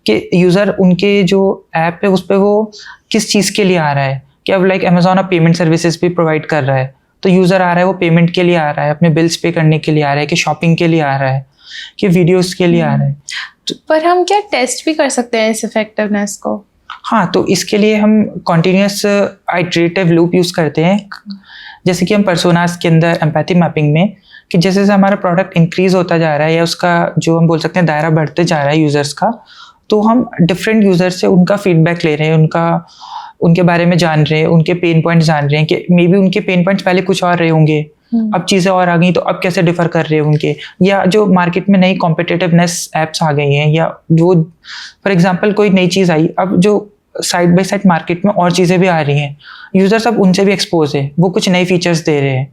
कि यूज़र उनके जो ऐप है उस पर वो किस चीज़ के लिए आ रहा है। कि अब लाइक अमेज़ॉन अब पेमेंट सर्विसेज भी प्रोवाइड कर रहा है, तो यूज़र आ रहा है वो पेमेंट के लिए आ रहा है, अपने बिल्स पे करने के लिए आ रहा है, कि शॉपिंग के लिए आ रहा है, कि वीडियोस के लिए आ रहा है। पर हम क्या टेस्ट भी कर सकते हैं इस इफेक्टिवनेस को? हाँ, तो इसके लिए हम कॉन्टिन्यूस आइटरेटिव लूप यूज़ करते हैं। जैसे कि हम पर्सोनास के अंदर एम्पैथी मैपिंग में, कि जैसे जैसे हमारा प्रोडक्ट इंक्रीज होता जा रहा है या उसका जो हम बोल सकते हैं दायरा बढ़ते जा रहा है यूज़र्स का, तो हम डिफरेंट यूज़र्स से उनका फीडबैक ले रहे हैं, उनके बारे में जान रहे हैं, उनके पेन पॉइंट्स जान रहे हैं कि मे बी उनके पेन पॉइंट्स पहले कुछ और रहे होंगे, अब चीज़ें और आ गई तो अब कैसे डिफर कर रहे हैं उनके, या जो मार्केट में नई कॉम्पिटिटिवनेस एप्स आ गई हैं, या जो फॉर एग्जांपल कोई नई चीज़ आई, अब जो साइड बाय साइड मार्केट में और चीज़ें भी आ रही हैं, यूज़र्स अब उनसे भी एक्सपोज है, वो कुछ नए फीचर्स दे रहे हैं,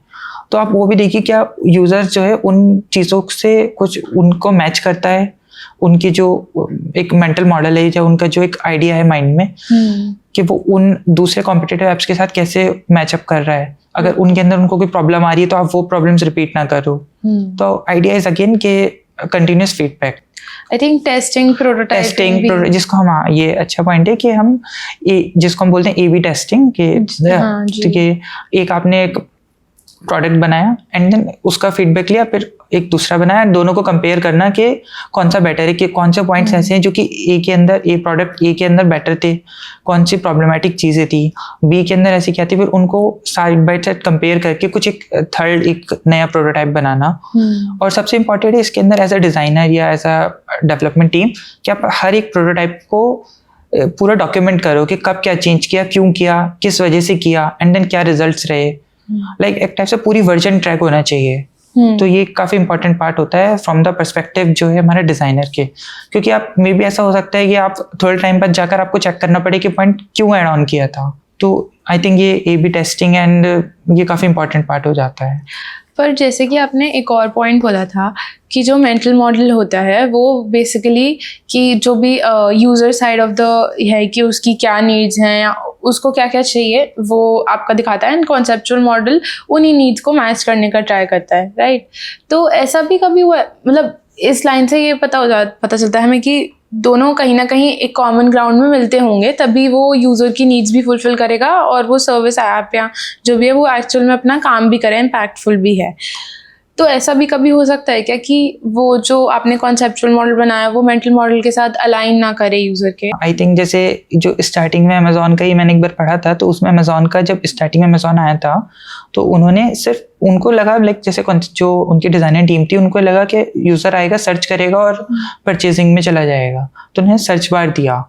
तो आप वो भी देखिए क्या यूज़र्स जो है उन चीज़ों से कुछ उनको मैच करता है, उनकी जो एक मेंटल मॉडल है या उनका जो एक आइडिया है माइंड में कि वो उन दूसरे कॉम्पिटिटिव एप्स के साथ कैसे मैचअप कर रहा है। अगर उनके अंदर उनको कोई प्रॉब्लम आ रही है तो आप वो प्रॉब्लम्स रिपीट ना करो। तो आइडिया इज अगेन के continuous feedback. I think testing जिसको हम, ये अच्छा पॉइंट है कि हम जिसको हम बोलते हैं A/B टेस्टिंग के एक आपने एक प्रोडक्ट बनाया एंड देन उसका फीडबैक लिया, फिर एक दूसरा बनाया, दोनों को कंपेयर करना कि कौन सा बेटर है, कि कौन से पॉइंट्स ऐसे हैं जो कि प्रोडक्ट ए के अंदर बेटर थे, कौन सी प्रॉब्लमेटिक चीज़ें थी बी के अंदर ऐसी क्या थी, फिर उनको साइड बाय साइड कंपेयर करके कुछ एक नया प्रोटोटाइप बनाना। और सबसे इम्पॉर्टेंट है इसके अंदर एज अ डिज़ाइनर या एज अ डेवलपमेंट टीम कि आप हर एक प्रोटोटाइप को पूरा डॉक्यूमेंट करो कि कब क्या चेंज किया, क्यों किया, किस वजह से किया, एंड देन क्या रिजल्ट्स रहे। लाइक एक टाइप से पूरी वर्जन ट्रैक होना चाहिए। तो ये काफ़ी इंपॉर्टेंट पार्ट होता है फ्रॉम द पर्सपेक्टिव जो है हमारे डिज़ाइनर के, क्योंकि आप मे बी ऐसा हो सकता है कि आप थोड़े टाइम बाद जाकर आपको चेक करना पड़े कि पॉइंट क्यों ऐड ऑन किया था। तो आई थिंक ये A/B टेस्टिंग एंड ये काफ़ी इंपॉर्टेंट पार्ट हो जाता है। पर जैसे कि आपने एक और पॉइंट बोला था कि जो मेंटल मॉडल होता है वो बेसिकली कि जो भी यूज़र साइड ऑफ द है कि उसकी क्या नीड्स हैं या उसको क्या क्या चाहिए वो आपका दिखाता है, एंड कॉन्सेप्चुअल मॉडल उन्हीं नीड्स को मैच करने का ट्राई करता है, राइट? तो ऐसा भी कभी हुआ, मतलब इस लाइन से ये पता चलता है हमें कि दोनों कहीं ना कहीं एक कॉमन ग्राउंड में मिलते होंगे, तभी वो यूज़र की नीड्स भी फुलफिल करेगा और वो सर्विस ऐप या जो भी है वो एक्चुअल में अपना काम भी करे, इम्पैक्टफुल भी है। तो ऐसा भी कभी हो सकता है क्या कि वो जो आपने कॉन्सेप्चुअल मॉडल बनाया वो मेंटल मॉडल के साथ अलाइन ना करे यूज़र के? आई थिंक जैसे जो स्टार्टिंग में अमेज़ॉन का ही मैंने एक बार पढ़ा था, तो उसमें अमेज़ॉन का जब स्टार्टिंग में अमेज़ॉन आया था तो उन्होंने सिर्फ उनको लगा लाइक जैसे जो उनकी डिज़ाइनर टीम थी उनको लगा कि यूज़र आएगा, सर्च करेगा और परचेजिंग में चला जाएगा, तो उन्होंने सर्च बार दिया।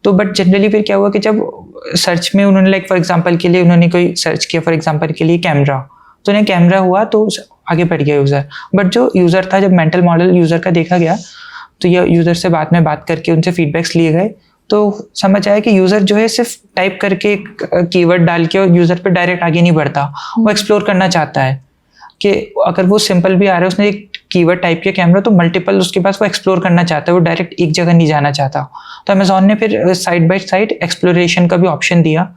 तो बट जनरली फिर क्या हुआ कि जब सर्च में उन्होंने लाइक फॉर एग्जांपल के लिए उन्होंने कोई सर्च किया, फॉर एग्जांपल के लिए कैमरा, तो उन्हें कैमरा हुआ तो आगे बढ़ गया यूज़र। बट जो यूज़र था, जब मेंटल मॉडल यूज़र का देखा गया तो ये यूज़र से बाद में बात करके उनसे फीडबैक्स लिए गए, तो समझ आया कि यूज़र जो है सिर्फ टाइप करके कीवर्ड डाल के और यूज़र पे डायरेक्ट आगे नहीं बढ़ता, वो एक्सप्लोर करना चाहता है कि अगर वो सिंपल भी आ रहा है, उसने एक कीवर्ड टाइप किया कैमरा, तो मल्टीपल उसके पास वो एक्सप्लोर करना चाहता है, वो डायरेक्ट एक जगह नहीं जाना चाहता। तो अमेज़ॉन ने फिर साइड बाय साइड एक्सप्लोरेशन का भी ऑप्शन दिया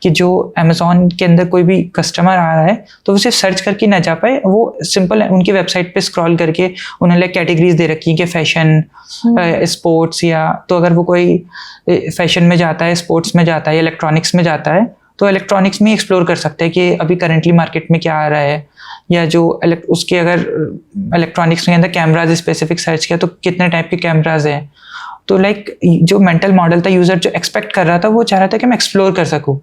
कि जो अमेज़ॉन के अंदर कोई भी कस्टमर आ रहा है तो वो सिर्फ सर्च करके ना जा पाए, वो सिंपल उनकी वेबसाइट पे स्क्रॉल करके उन्होंने कैटेगरीज दे रखी हैं कि फैशन, स्पोर्ट्स, या तो अगर वो कोई फैशन में जाता है, स्पोर्ट्स में जाता है, इलेक्ट्रॉनिक्स में जाता है तो इलेक्ट्रॉनिक्स में एक्सप्लोर कर सकते हैं कि अभी करंटली मार्केट में क्या आ रहा है, या जो उसके अगर इलेक्ट्रॉनिक्स में अंदर कैमराज स्पेसिफिक सर्च किया तो कितने टाइप के कैमराज हैं। तो लाइक जो मेंटल मॉडल था, यूज़र जो एक्सपेक्ट कर रहा था वो चाह रहा था कि मैं एक्सप्लोर कर सकूं।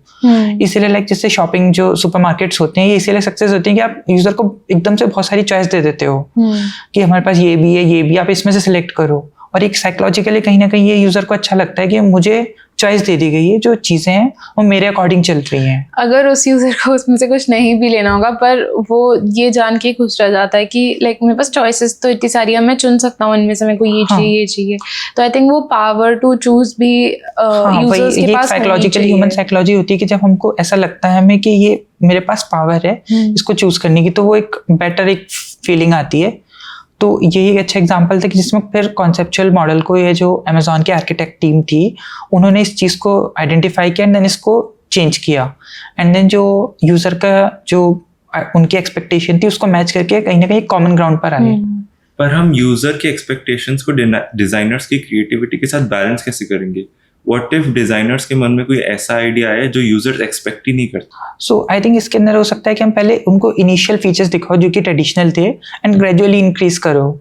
इसीलिए लाइक जैसे शॉपिंग जो सुपरमार्केट्स होते हैं ये इसीलिए सक्सेस होती है कि आप यूज़र को एकदम से बहुत सारी चॉइस दे देते हो कि हमारे पास ये भी है, ये भी, आप इसमें से सिलेक्ट करो। और एक साइकोलॉजिकली कहीं ना कहीं ये यूज़र को अच्छा लगता है कि मुझे चॉइस दे दी गई है, जो चीज़ें हैं वो मेरे अकॉर्डिंग चल रही हैं। अगर उस यूज़र को उसमें से कुछ नहीं भी लेना होगा पर वो ये जान के खुश रह जाता है कि लाइक मेरे पास चॉइसेस तो इतनी सारी है, मैं चुन सकता हूँ इनमें से, मेरे को ये चाहिए, ये चाहिए। तो आई थिंक वो पावर टू चूज भी यूजर्स के पास साइकोलॉजिकली ह्यूमन साइकोलॉजी होती है कि जब हमको ऐसा लगता है हमें कि ये मेरे पास पावर है इसको चूज करने की, तो वो एक बेटर एक फीलिंग आती है। तो यही एक अच्छा एग्जांपल था कि जिसमें फिर कॉन्सेप्चुअल मॉडल को ये जो अमेज़ॉन की आर्किटेक्ट टीम थी उन्होंने इस चीज़ को आइडेंटिफाई किया एंड देन इसको चेंज किया, एंड देन जो यूज़र का जो उनकी एक्सपेक्टेशन थी उसको मैच करके कहीं ना कहीं कॉमन ग्राउंड पर आए। पर हम यूजर के एक्सपेक्टेशंस को डिजाइनर्स की क्रिएटिविटी के साथ बैलेंस कैसे करेंगे? व्हाट इफ डिजाइनर्स के मन में कोई ऐसा आइडिया है जो यूजर्स एक्सपेक्ट ही नहीं करते? सो आई थिंक इसके अंदर हो सकता है कि हम पहले उनको इनिशियल फीचर्स दिखाओ जो कि ट्रेडिशनल थे एंड ग्रेजुअली इंक्रीज करो,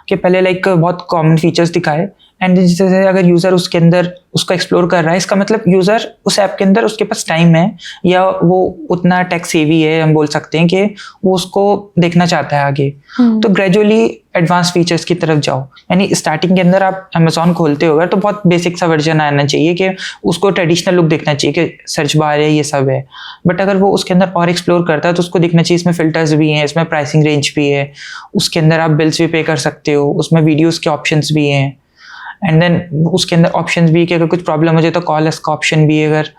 कि पहले लाइक बहुत कॉमन फीचर्स दिखाए एंड जैसे अगर यूज़र उसके अंदर उसको एक्सप्लोर कर रहा है, इसका मतलब यूज़र उस ऐप के अंदर उसके पास टाइम है या वो उतना टेक सेवी है, हम बोल सकते हैं कि वो उसको देखना चाहता है आगे। तो ग्रेजुअली एडवांस फीचर्स की तरफ जाओ, यानी स्टार्टिंग के अंदर आप अमेज़ॉन खोलते हो तो बहुत बेसिक सा वर्जन आना चाहिए कि उसको ट्रेडिशनल लुक देखना चाहिए कि सर्च बार है, ये सब है। बट अगर वो उसके अंदर और एक्सप्लोर करता है तो उसको देखना चाहिए इसमें फिल्टर्स भी हैं, इसमें प्राइसिंग रेंज भी है, उसके अंदर आप बिल्स भी पे कर सकते हो, उसमें वीडियोज़ के ऑप्शंस भी हैं, एंड देन उसके अंदर ऑप्शंस भी कि अगर कुछ प्रॉब्लम हो जाए तो कॉल अस का ऑप्शन भी है। अगर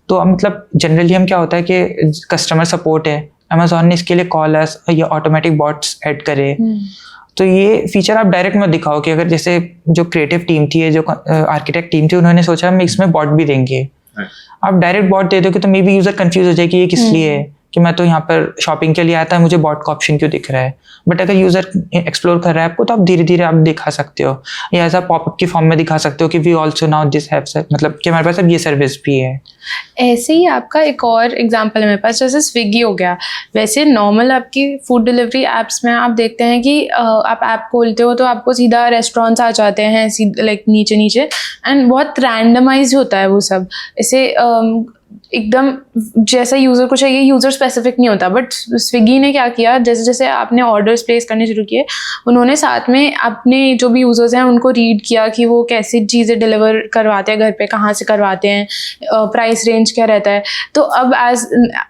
तो मतलब जनरली हम क्या होता है कि कस्टमर सपोर्ट है, अमेज़ॉन ने इसके लिए कॉल अस या ऑटोमेटिक बॉट्स ऐड करे। तो ये फीचर आप डायरेक्ट मत दिखाओ कि अगर जैसे जो क्रिएटिव टीम थी, जो आर्किटेक्ट टीम थी, उन्होंने सोचा हम इसमें बॉट भी देंगे। आप डायरेक्ट बॉट दे दोगे तो मे बी यूज़र कंफ्यूज हो जाए कि ये किस लिए है, कि मैं तो यहाँ पर शॉपिंग के लिए आता है, मुझे बॉट का ऑप्शन क्यों दिख रहा है। बट अगर यूज़र एक्सप्लोर कर रहा है आपको तो आप धीरे धीरे आप दिखा सकते हो, या ऐसा पॉपअप की फॉर्म में दिखा सकते हो कि we also now this have, मतलब कि हमारे पास अब ये सर्विस भी है। ऐसे ही आपका एक और एग्जांपल है मेरे पास, जैसे स्विगी हो गया। वैसे नॉर्मल आपकी फूड डिलीवरी एप्स में आप देखते हैं कि आप ऐप खोलते हो तो आपको सीधा रेस्टोरेंट्स आ जाते हैं, लाइक नीचे नीचे, एंड बहुत रैंडमाइज होता है वो सब। ऐसे एकदम जैसा यूज़र को चाहिए, यूज़र स्पेसिफिक नहीं होता। बट स्विगी ने क्या किया, जैसे जैसे आपने ऑर्डर्स प्लेस करने शुरू किए, उन्होंने साथ में अपने जो भी यूज़र्स हैं उनको रीड किया कि वो कैसी चीज़ें डिलीवर करवाते हैं घर पे, कहाँ से करवाते हैं, प्राइस रेंज क्या रहता है। तो अब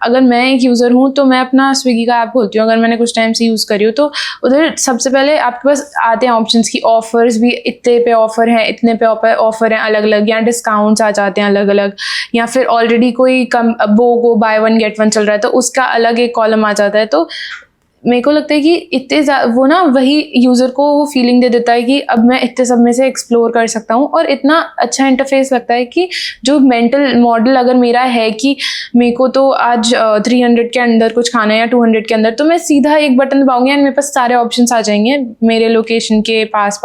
अगर मैं एक यूज़र हूँ तो मैं अपना स्विगी का ऐप खोलती हूँ, अगर मैंने कुछ टाइम से यूज़ करी हो, तो उधर सबसे पहले आपके पास आते हैं ऑप्शंस की, ऑफर्स भी इतने पे ऑफर हैं, इतने पे ऑफर हैं अलग अलग, या डिस्काउंट्स आ जाते हैं अलग अलग, या फिर ऑलरेडी कोई कम वो बाय वन गेट वन चल रहा है तो उसका अलग एक कॉलम आ जाता है। तो मेरे को लगता है कि वो ना वही यूज़र को वो फीलिंग दे देता है कि अब मैं इतने सब में से एक्सप्लोर कर सकता हूँ, और इतना अच्छा इंटरफेस लगता है कि जो मेंटल मॉडल अगर मेरा है कि मेरे को तो आज 300 के अंदर कुछ खाना है या 200 के अंदर, तो मैं सीधा एक बटन दबाऊंगी एंड मेरे पास सारे ऑप्शंस आ जाएंगे मेरे लोकेशन के पास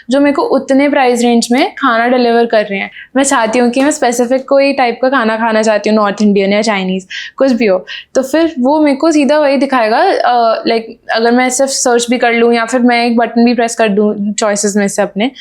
जो मेरे को उतने प्राइस रेंज में खाना डिलीवर कर रहे हैं। मैं चाहती हूँ कि मैं स्पेसिफिक कोई टाइप का खाना खाना चाहती हूँ, नॉर्थ इंडियन या चाइनीज़ कुछ भी हो, तो फिर वो मेरे को सीधा वही दिखाएगा। लाइक अगर मैं सिर्फ सर्च भी कर लूँ या फिर मैं एक बटन भी प्रेस कर दूँ चॉइसेस में से अपने,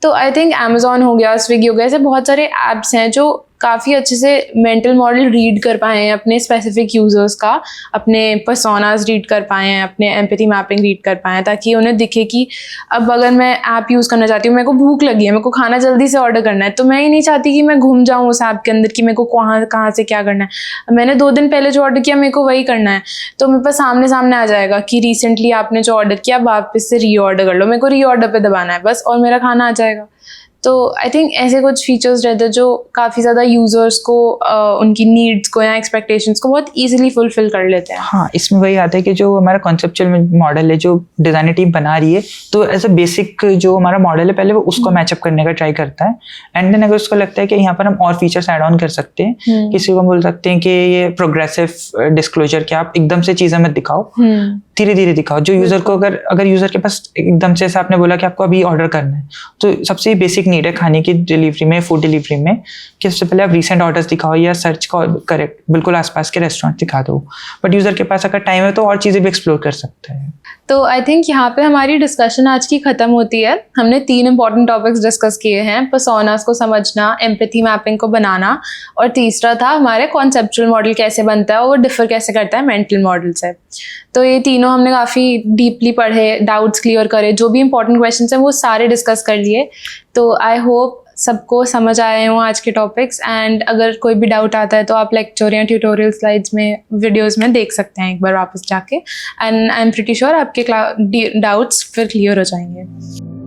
तो आई थिंक अमेजोन हो गया, स्विगी हो गया, ऐसे बहुत सारे ऐप्स हैं जो काफ़ी अच्छे से मेंटल मॉडल रीड कर पाए हैं अपने स्पेसिफिक यूज़र्स का, अपने पर्सोनास रीड कर पाए हैं, अपने एम्पैथी मैपिंग रीड कर पाए हैं, ताकि उन्हें दिखे कि अब अगर मैं ऐप यूज़ करना चाहती हूँ, मेरे को भूख लगी है, मेरे को खाना जल्दी से ऑर्डर करना है, तो मैं ही नहीं चाहती कि मैं घूम जाऊँ उस ऐप के अंदर कि मेरे को कहाँ से क्या करना है। मैंने 2 दिन पहले जो ऑर्डर किया मेरे को वही करना है, तो मेरे पास सामने सामने आ जाएगा कि रिसेंटली आपने जो ऑर्डर किया वापस से री ऑर्डर कर लो, मेरे को री ऑर्डर पे दबाना है बस और मेरा खाना आ जाएगा। तो आई थिंक ऐसे कुछ फीचर्स रहते हैं जो काफ़ी ज़्यादा यूज़र्स को उनकी नीड्स को या एक्सपेक्टेशंस को बहुत इजीली फुलफिल कर लेते हैं। हाँ, इसमें वही आता है कि जो हमारा कॉन्सेप्चुअल मॉडल है, जो डिज़ाइनर टीम बना रही है, तो एज अ बेसिक जो हमारा मॉडल है पहले वो उसको मैचअप करने का ट्राई करता है, एंड देन अगर उसको लगता है कि यहाँ पर हम और फीचर्स ऐड ऑन कर सकते हैं, किसी को बोल सकते हैं कि ये प्रोग्रेसिव डिस्क्लोजर कि आप एकदम से चीज़ें मत दिखाओ, धीरे धीरे दिखाओ, जो यूज़र को अगर यूज़र के पास एकदम से आपने बोला कि आपको अभी ऑर्डर करना है, तो सबसे बेसिक नीड है खाने की डिलीवरी में, फूड डिलीवरी में, कि सबसे पहले आप रीसेंट ऑर्डर्स दिखाओ या सर्च को करेक्ट बिल्कुल आसपास के रेस्टोरेंट दिखा दो। बट यूज़र के पास अगर टाइम है तो और चीज़ें भी एक्सप्लोर कर सकता है। तो आई थिंक यहाँ पे हमारी डिस्कशन आज की ख़त्म होती है। हमने 3 इंपॉर्टेंट टॉपिक्स डिस्कस किए हैं, पर्सोनास को समझना, एम्पैथी मैपिंग को बनाना, और तीसरा था हमारे कॉन्सेप्चुअल मॉडल कैसे बनता है और वो डिफर कैसे करता है मेंटल मॉडल से। तो ये तीनों हमने काफ़ी डीपली पढ़े, डाउट्स क्लियर करे, जो भी इंपॉर्टेंट क्वेश्चंस हैं वो सारे डिस्कस कर लिए। तो आई होप सबको समझ आए हों आज के टॉपिक्स, एंड अगर कोई भी डाउट आता है तो आप लेक्चर या ट्यूटोरियल स्लाइड्स में, वीडियोस में देख सकते हैं एक बार वापस जाके, and I am pretty sure आपके डाउट्स फिर क्लियर हो जाएंगे।